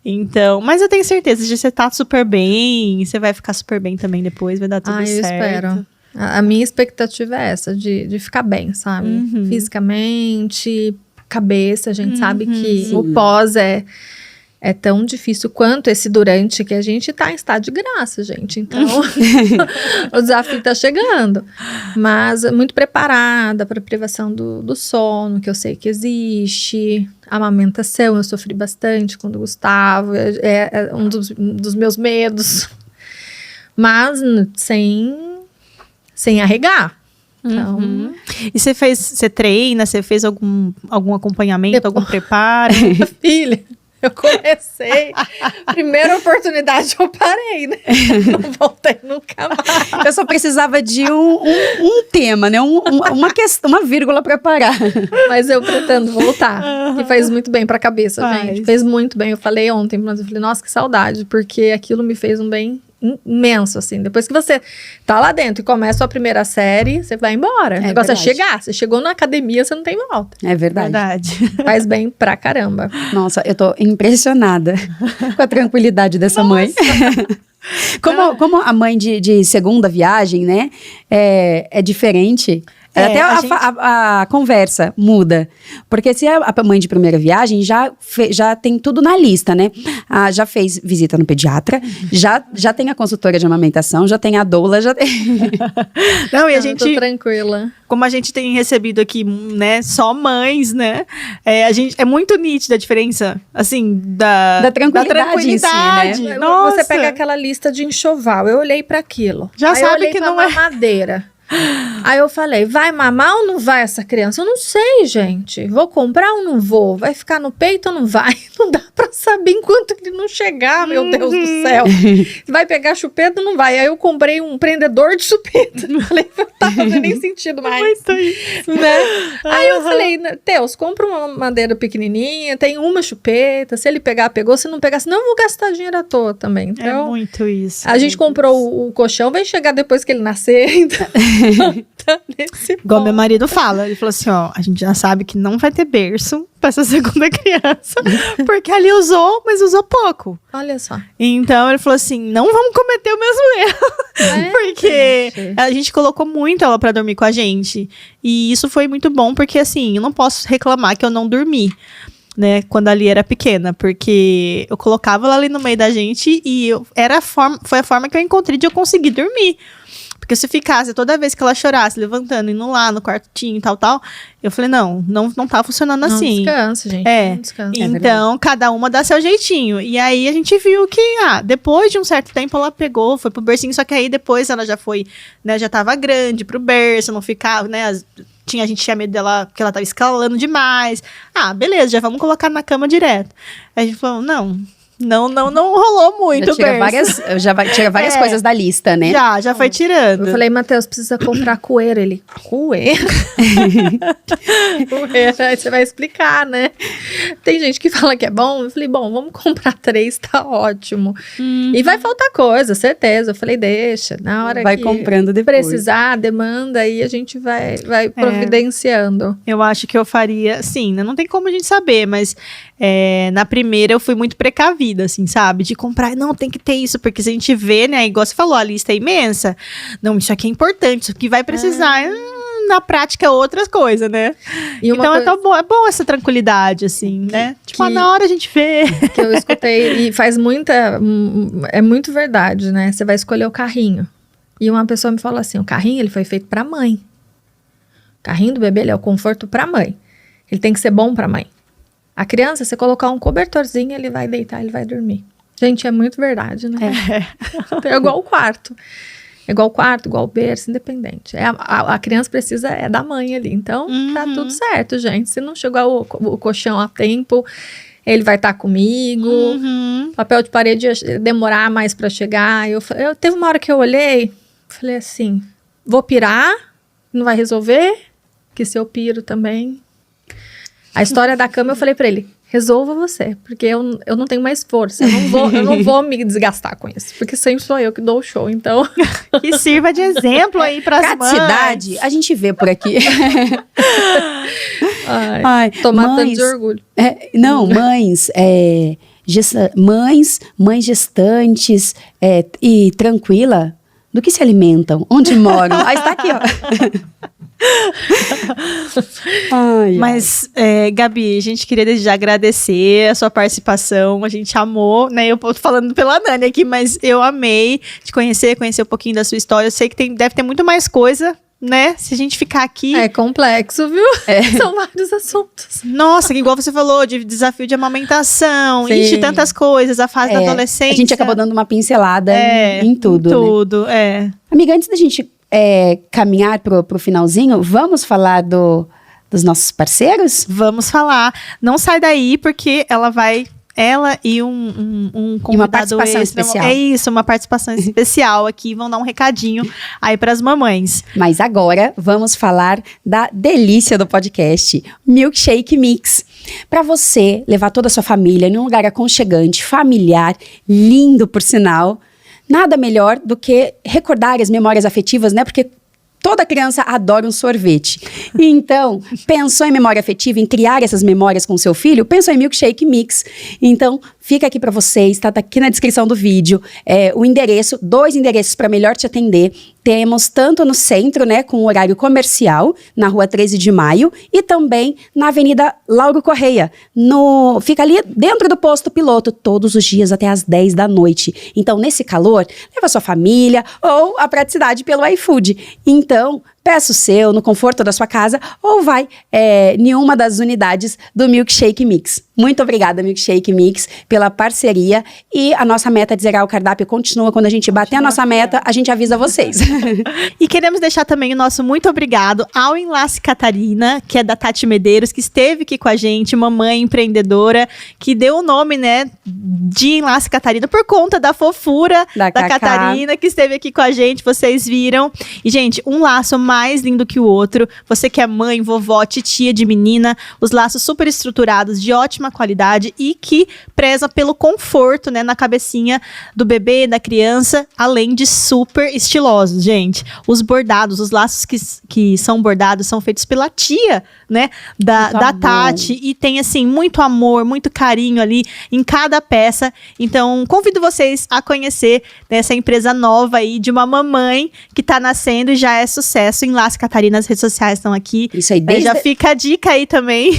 Então, mas eu tenho certeza de você tá super bem, você vai ficar super bem também depois, vai dar tudo certo. Eu espero. A minha expectativa é essa, de ficar bem, sabe? Fisicamente, cabeça, a gente sabe que o pós é tão difícil quanto esse durante, que a gente tá em estado de graça, gente. Então, o desafio tá chegando. Mas muito preparada para a privação do sono, que eu sei que existe. A amamentação, eu sofri bastante com o Gustavo. É um dos meus medos. Mas sem arregar. Então... E você treina, você fez algum acompanhamento, algum preparo? Filha, eu comecei, primeira oportunidade eu parei, né? Não voltei nunca mais. Eu só precisava de um tema, né? Uma vírgula para parar. Mas eu pretendo voltar, que faz muito bem pra cabeça, gente. Fez muito bem. Eu falei ontem, mas eu falei, nossa, que saudade, porque aquilo me fez um bem imenso, assim. Depois que você tá lá dentro e começa a primeira série, você vai embora. O negócio é chegar. Você chegou na academia, você não tem volta. É verdade. Faz bem pra caramba. Nossa, eu tô impressionada com a tranquilidade dessa mãe. Como a mãe de segunda viagem, né? É diferente. Até a conversa muda. Porque se a mãe de primeira viagem já tem tudo na lista, né? Já fez visita no pediatra, já tem a consultora de amamentação, já tem a doula, já tem... Não, e a gente... Eu tô tranquila. Como a gente tem recebido aqui, né, só mães, né? É muito nítida a diferença, assim, da tranquilidade em si, né? Você pega aquela lista de enxoval, eu olhei para aquilo. Já aí sabe eu olhei que pra não é mamadeira. Aí eu falei, vai mamar ou não vai essa criança? Eu não sei, gente. Vou comprar ou não vou? Vai ficar no peito ou não vai? Não dá pra saber enquanto ele não chegar, meu Deus do céu. Vai pegar chupeta ou não vai? Aí eu comprei um prendedor de chupeta. Falei, não tá fazendo nem sentido mais. Né? Aí eu falei, Teus, compra uma madeira pequenininha, tem uma chupeta. Se ele pegar, pegou. Se não pegar, senão eu vou gastar dinheiro à toa também. Então, é muito isso. A gente comprou o colchão, vai chegar depois que ele nascer. Então, tá nesse Igual ponto. meu marido fala, ele falou assim, ó, a gente já sabe que não vai ter berço pra essa segunda criança, porque ali usou, mas usou pouco. Olha só. Então ele falou assim, não vamos cometer o mesmo erro, porque gente. a gente colocou muito ela pra dormir com a gente, e isso foi muito bom, porque assim, eu não posso reclamar que eu não dormi, né, quando a Ali era pequena, porque eu colocava ela ali no meio da gente e foi a forma que eu encontrei de eu conseguir dormir. Porque se ficasse toda vez que ela chorasse, levantando, indo lá no quartinho e tal, eu falei, não tá funcionando Não assim. descansa, gente. É. Não descansa. Então, cada uma dá seu jeitinho. E aí, a gente viu que, depois de um certo tempo, ela pegou, foi pro bercinho, só que aí depois ela já foi, né, já tava grande pro berço, não ficava, né, a gente tinha medo dela, porque ela tava escalando demais. Beleza, já vamos colocar na cama direto. Aí a gente falou, não rolou muito Já tira várias É. coisas da lista, né? Já foi tirando. Eu falei, Matheus, precisa comprar coeiro. Ele, coeiro? Coeiro, aí você vai explicar, né? Tem gente que fala que é bom. Eu falei, bom, vamos comprar 3, tá ótimo. E vai faltar coisa, certeza. Eu falei, deixa, na hora Vai que comprando depois. precisar, demanda, aí a gente vai providenciando. Eu acho que eu faria, sim, né? Não tem como a gente saber, mas na primeira eu fui muito precavida, assim, sabe? De comprar, não, tem que ter isso, porque se a gente vê, né, igual você falou, a lista é imensa, não, isso aqui é importante, isso aqui vai precisar, na prática é outra coisa, né? E uma Então coisa é bom essa tranquilidade, assim, né? Tipo, que- na hora a gente vê. que eu escutei, e faz é muito verdade, né? Você vai escolher o carrinho. E uma pessoa me falou assim, o carrinho, ele foi feito pra mãe. O carrinho do bebê, ele é o conforto pra mãe. Ele tem que ser bom pra mãe. A criança, você colocar um cobertorzinho, ele vai deitar, ele vai dormir. Gente, é muito verdade, né? É igual o quarto. É igual o quarto, igual o berço, independente. A criança precisa da mãe ali. Então, tá tudo certo, gente. Se não chegou o colchão a tempo, ele vai estar comigo. Papel de parede ia demorar mais pra chegar. Eu teve uma hora que eu olhei, falei assim, vou pirar, não vai resolver, que se eu piro também... A história da cama, eu falei pra ele, resolva você, porque eu não tenho mais força, eu não vou me desgastar com isso, porque sempre sou eu que dou o show, então... Que sirva de exemplo aí pras mães. Praticidade, a gente vê por aqui. Ai, tô matando de orgulho. Mães, mães gestantes e tranquila, do que se alimentam? Onde moram? Aí está aqui, ó. Mas, Gabi, a gente queria desde já agradecer a sua participação, a gente amou, né, eu tô falando pela Nani aqui, mas eu amei te conhecer um pouquinho da sua história, eu sei que deve ter muito mais coisa, né, se a gente ficar aqui... É complexo, viu? São vários assuntos. Nossa, igual você falou, de desafio de amamentação, Sim. e de tantas coisas, a fase da adolescência. A gente acabou dando uma pincelada em tudo, né? Tudo, Amiga, antes da gente caminhar pro finalzinho, vamos falar dos nossos parceiros? Vamos falar. Não sai daí, porque ela e um convidado uma participação extra. especial. É isso, uma participação especial aqui. Vão dar um recadinho aí pras mamães. Mas agora vamos falar da delícia do podcast, Milkshake Mix. Para você levar toda a sua família em um lugar aconchegante, familiar, lindo por sinal, nada melhor do que recordar as memórias afetivas, né? Porque toda criança adora um sorvete. Então, pensou em memória afetiva, em criar essas memórias com seu filho? Pensou em Milkshake Mix. Então, fica aqui para vocês, tá aqui na descrição do vídeo, o endereço, 2 endereços para melhor te atender. Temos tanto no centro, né, com o horário comercial, na rua 13 de maio, e também na Avenida Lauro Correia. Fica ali dentro do posto piloto, todos os dias até às 10 da noite. Então, nesse calor, leva sua família ou a praticidade pelo iFood. Então, peça o seu no conforto da sua casa ou vai em uma das unidades do Milkshake Mix. Muito obrigada, Milkshake Mix, pela parceria, e a nossa meta de zerar o cardápio continua. Quando a gente bater a nossa meta, a gente avisa vocês. E queremos deixar também o nosso muito obrigado ao Enlace Catarina, que é da Tati Medeiros, que esteve aqui com a gente, mamãe empreendedora, que deu o nome, né, de Enlace Catarina por conta da fofura da Catarina, que esteve aqui com a gente, vocês viram. E, gente, um laço mais lindo que o outro. Você que é mãe, vovó, titia de menina, os laços super estruturados, de ótima qualidade e que preza pelo conforto, né, na cabecinha do bebê, da criança, além de super estilosos, gente. Os bordados, os laços que são bordados são feitos pela tia, né, da Tati, e tem, assim, muito amor, muito carinho ali em cada peça. Então, convido vocês a conhecer essa empresa nova aí de uma mamãe que tá nascendo e já é sucesso. Enlace Catarina, as redes sociais estão aqui. Isso aí, já fica a dica aí também.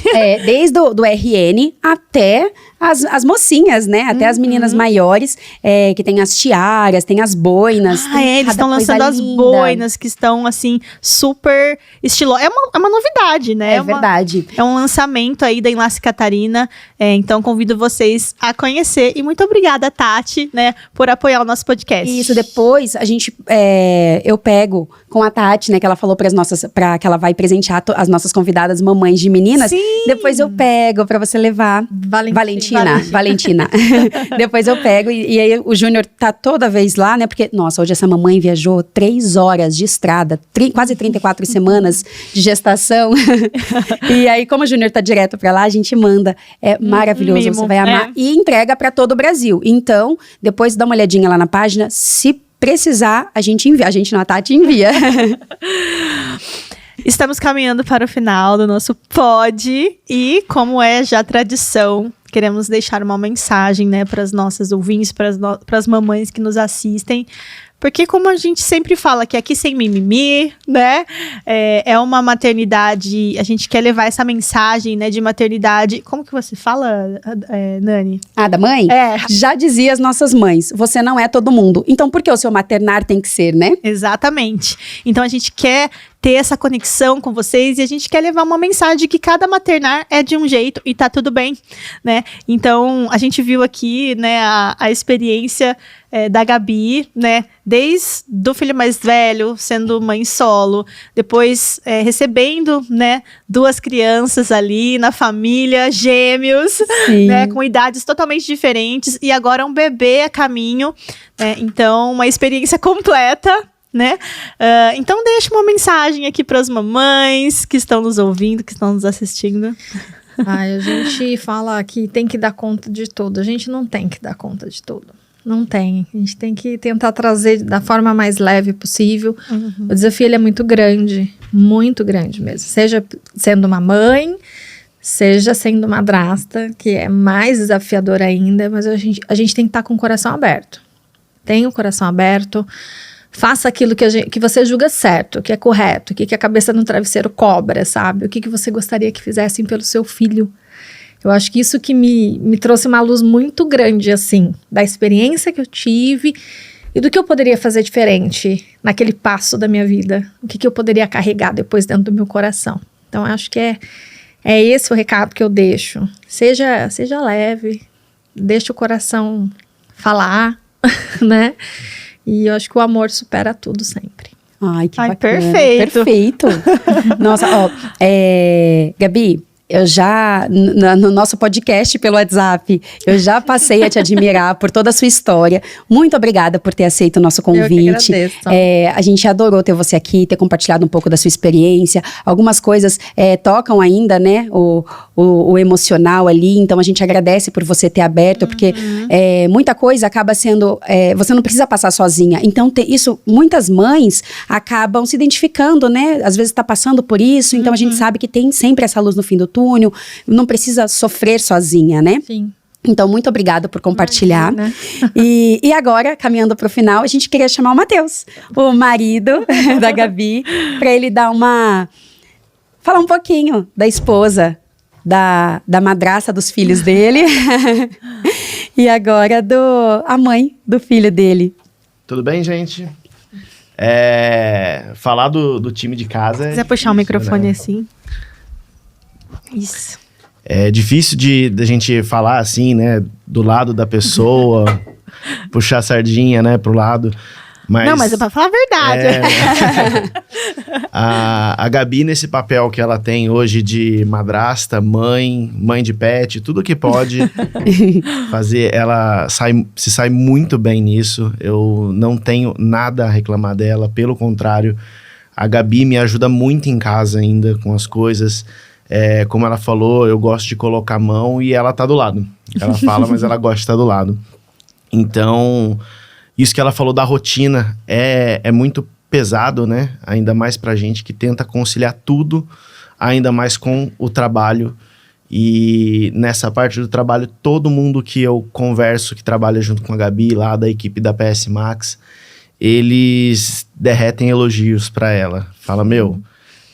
Desde do RN até as mocinhas, né? Até as meninas maiores, que tem as tiaras, tem as boinas. Eles estão lançando as boinas, que estão, assim, super estilosas. É uma novidade, né? É verdade. É um lançamento aí da Enlace Catarina. Então, convido vocês a conhecer. E muito obrigada, Tati, né? Por apoiar o nosso podcast. Isso, depois eu pego com a Tati, né? Que ela falou que ela vai presentear as nossas convidadas mamães de meninas. Sim. Depois eu pego pra você levar. Valentina. Depois eu pego e aí o Júnior tá toda vez lá, né? Porque, nossa, hoje essa mamãe viajou 3 horas de estrada, quase 34 semanas de gestação. E aí, como o Júnior tá direto pra lá, a gente manda. É maravilhoso, mimo, você vai amar. E entrega pra todo o Brasil. Então, depois dá uma olhadinha lá na página. Se precisar, a gente envia. A gente não, a Tati envia. Estamos caminhando para o final do nosso pod e, como é já tradição, queremos deixar uma mensagem, né, para as nossas ouvintes, para as mamães que nos assistem. Porque, como a gente sempre fala, que aqui sem mimimi, né? É uma maternidade. A gente quer levar essa mensagem, né, de maternidade. Como que você fala, Nani? Da mãe? Já dizia as nossas mães: você não é todo mundo. Então, por que o seu maternar tem que ser, né? Exatamente. Então, a gente quer ter essa conexão com vocês e a gente quer levar uma mensagem de que cada maternar é de um jeito e tá tudo bem, né? Então, a gente viu aqui, né, a experiência da Gabi, né? Desde o filho mais velho, sendo mãe solo, depois recebendo, né, 2 crianças ali na família, gêmeos, né, com idades totalmente diferentes, e agora um bebê a caminho, né? Então, uma experiência completa, né? Então, deixa uma mensagem aqui para as mamães que estão nos ouvindo, que estão nos assistindo. A gente fala que tem que dar conta de tudo. A gente não tem que dar conta de tudo. Não tem. A gente tem que tentar trazer da forma mais leve possível. O desafio ele é muito grande mesmo. Seja sendo uma mãe, seja sendo madrasta, que é mais desafiador ainda, mas a gente tem que estar com o coração aberto. Tenha o coração aberto. Faça aquilo que você julga certo, que é correto, que a cabeça no travesseiro cobra, sabe? O que você gostaria que fizessem pelo seu filho. Eu acho que isso que me trouxe uma luz muito grande, assim, da experiência que eu tive e do que eu poderia fazer diferente naquele passo da minha vida. O que eu poderia carregar depois dentro do meu coração. Então, eu acho que é esse o recado que eu deixo. Seja leve, deixe o coração falar, né? E eu acho que o amor supera tudo sempre. Ai, que bacana. Perfeito. Nossa, Gabi, eu já, no nosso podcast pelo WhatsApp, eu já passei a te admirar por toda a sua história. Muito obrigada por ter aceito o nosso convite. Eu que agradeço. A gente adorou ter você aqui, ter compartilhado um pouco da sua experiência. Algumas coisas tocam ainda, né, o emocional ali. Então, a gente agradece por você ter aberto, porque muita coisa acaba sendo... você não precisa passar sozinha. Então, muitas mães acabam se identificando, né? Às vezes está passando por isso. Então, a gente sabe que tem sempre essa luz no fim do túnel, não precisa sofrer sozinha, né? Sim. Então, muito obrigada por compartilhar. E agora, caminhando para o final, a gente queria chamar o Matheus, o marido da Gabi, para ele falar um pouquinho da esposa, da madrasta dos filhos dele e agora a mãe do filho dele. Tudo bem, gente? Falar do time de casa. Se quiser puxar o microfone né? assim. Isso. É difícil de a gente falar assim, né? Do lado da pessoa, puxar a sardinha, né? Pro lado. Mas é pra falar a verdade. A Gabi, nesse papel que ela tem hoje de madrasta, mãe de pet, tudo que pode fazer, ela se sai muito bem nisso. Eu não tenho nada a reclamar dela, pelo contrário. A Gabi me ajuda muito em casa ainda com as coisas. Como ela falou, eu gosto de colocar a mão e ela tá do lado. Ela fala, mas ela gosta de estar do lado. Então, isso que ela falou da rotina é muito pesado, né? Ainda mais pra gente que tenta conciliar tudo, ainda mais com o trabalho. E nessa parte do trabalho, todo mundo que eu converso, que trabalha junto com a Gabi, lá da equipe da PS Max, eles derretem elogios pra ela. Fala,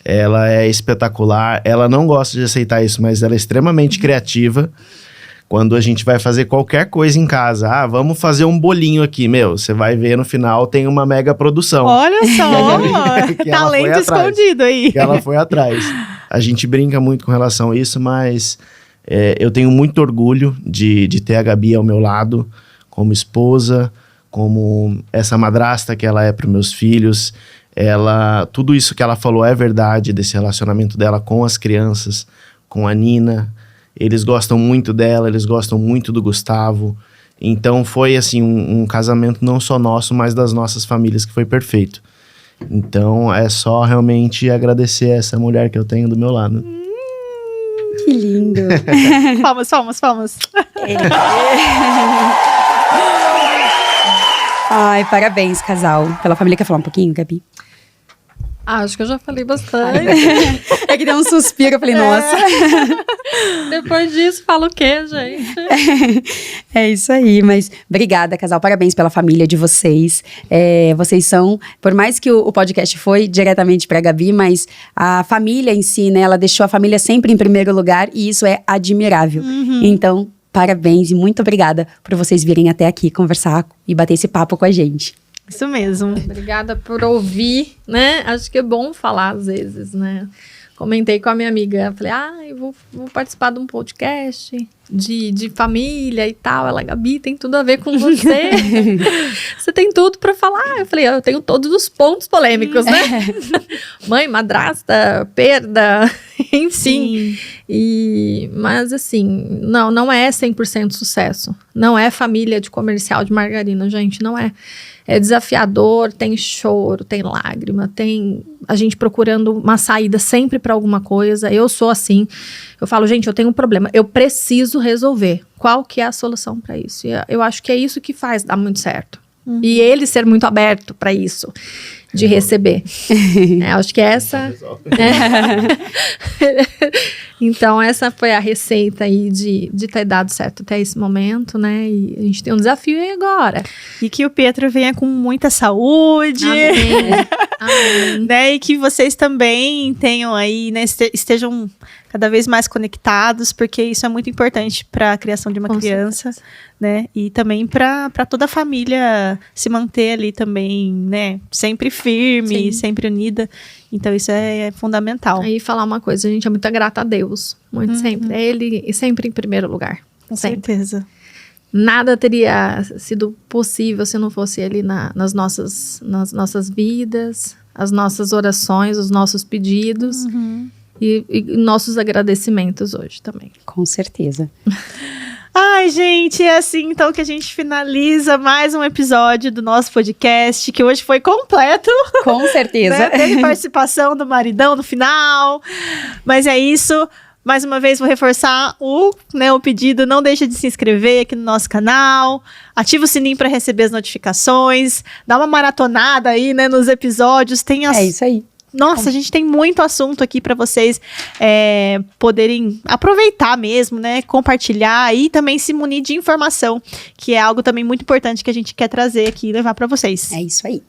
ela é espetacular, ela não gosta de aceitar isso, mas ela é extremamente criativa. Quando a gente vai fazer qualquer coisa em casa, vamos fazer um bolinho aqui, você vai ver no final, tem uma mega produção. Olha só, talento escondido aí. Que ela foi atrás. A gente brinca muito com relação a isso, mas eu tenho muito orgulho de ter a Gabi ao meu lado, como esposa, como essa madrasta que ela é para os meus filhos. Tudo isso que ela falou é verdade, desse relacionamento dela com as crianças, com a Nina. Eles gostam muito dela, eles gostam muito do Gustavo. Então foi assim um casamento não só nosso, mas das nossas famílias, que foi perfeito. Então é só realmente agradecer essa mulher que eu tenho do meu lado. Que lindo. Palmas. Ai, parabéns, casal. Pela família, quer falar um pouquinho, Gabi? Acho que eu já falei bastante. É que deu um suspiro, eu falei, nossa. Depois disso, fala o quê, gente? É isso aí, mas obrigada, casal. Parabéns pela família de vocês. Vocês são, por mais que o podcast foi diretamente pra Gabi, mas a família em si, né? Ela deixou a família sempre em primeiro lugar e isso é admirável. Então, parabéns e muito obrigada por vocês virem até aqui conversar e bater esse papo com a gente. Isso mesmo. Obrigada por ouvir, né? Acho que é bom falar às vezes, né? Comentei com a minha amiga, falei, eu vou participar de um podcast de família e tal. Ela, Gabi, tem tudo a ver com você. Você tem tudo pra falar. Eu falei, eu tenho todos os pontos polêmicos, né? Mãe, madrasta, perda, enfim. Mas assim, não é 100% sucesso. Não é família de comercial de margarina, gente, não é. É desafiador, tem choro, tem lágrima, tem a gente procurando uma saída sempre para alguma coisa. Eu sou assim, eu falo, gente, eu tenho um problema, eu preciso resolver. Qual que é a solução para isso? E eu acho que é isso que faz dar muito certo. E ele ser muito aberto para isso, de receber. Acho que essa... Então, essa foi a receita aí de ter dado certo até esse momento, né? E a gente tem um desafio aí agora. E que o Pietro venha com muita saúde. Amém. Né? E que vocês também tenham aí, né? Estejam cada vez mais conectados, porque isso é muito importante para a criação de uma criança, né? E também para toda a família se manter ali também, né? Sempre firme, sempre unida. Então, isso é fundamental. Aí, falar uma coisa, a gente é muito grata a Deus. Muito sempre. É Ele e sempre em primeiro lugar. Com certeza. Nada teria sido possível se não fosse Ele nas nossas vidas, as nossas orações, os nossos pedidos e nossos agradecimentos hoje também. Com certeza. Ai, gente, é assim então que a gente finaliza mais um episódio do nosso podcast, que hoje foi completo. Com certeza. Né? Teve participação do maridão no final, mas é isso. Mais uma vez, vou reforçar o pedido. Não deixa de se inscrever aqui no nosso canal. Ativa o sininho para receber as notificações. Dá uma maratonada aí, né, nos episódios. É isso aí. Nossa, a gente tem muito assunto aqui para vocês poderem aproveitar mesmo, né? Compartilhar e também se munir de informação, que é algo também muito importante que a gente quer trazer aqui e levar para vocês. É isso aí.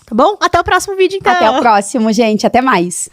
Tá bom? Até o próximo vídeo, então. Até o próximo, gente. Até mais.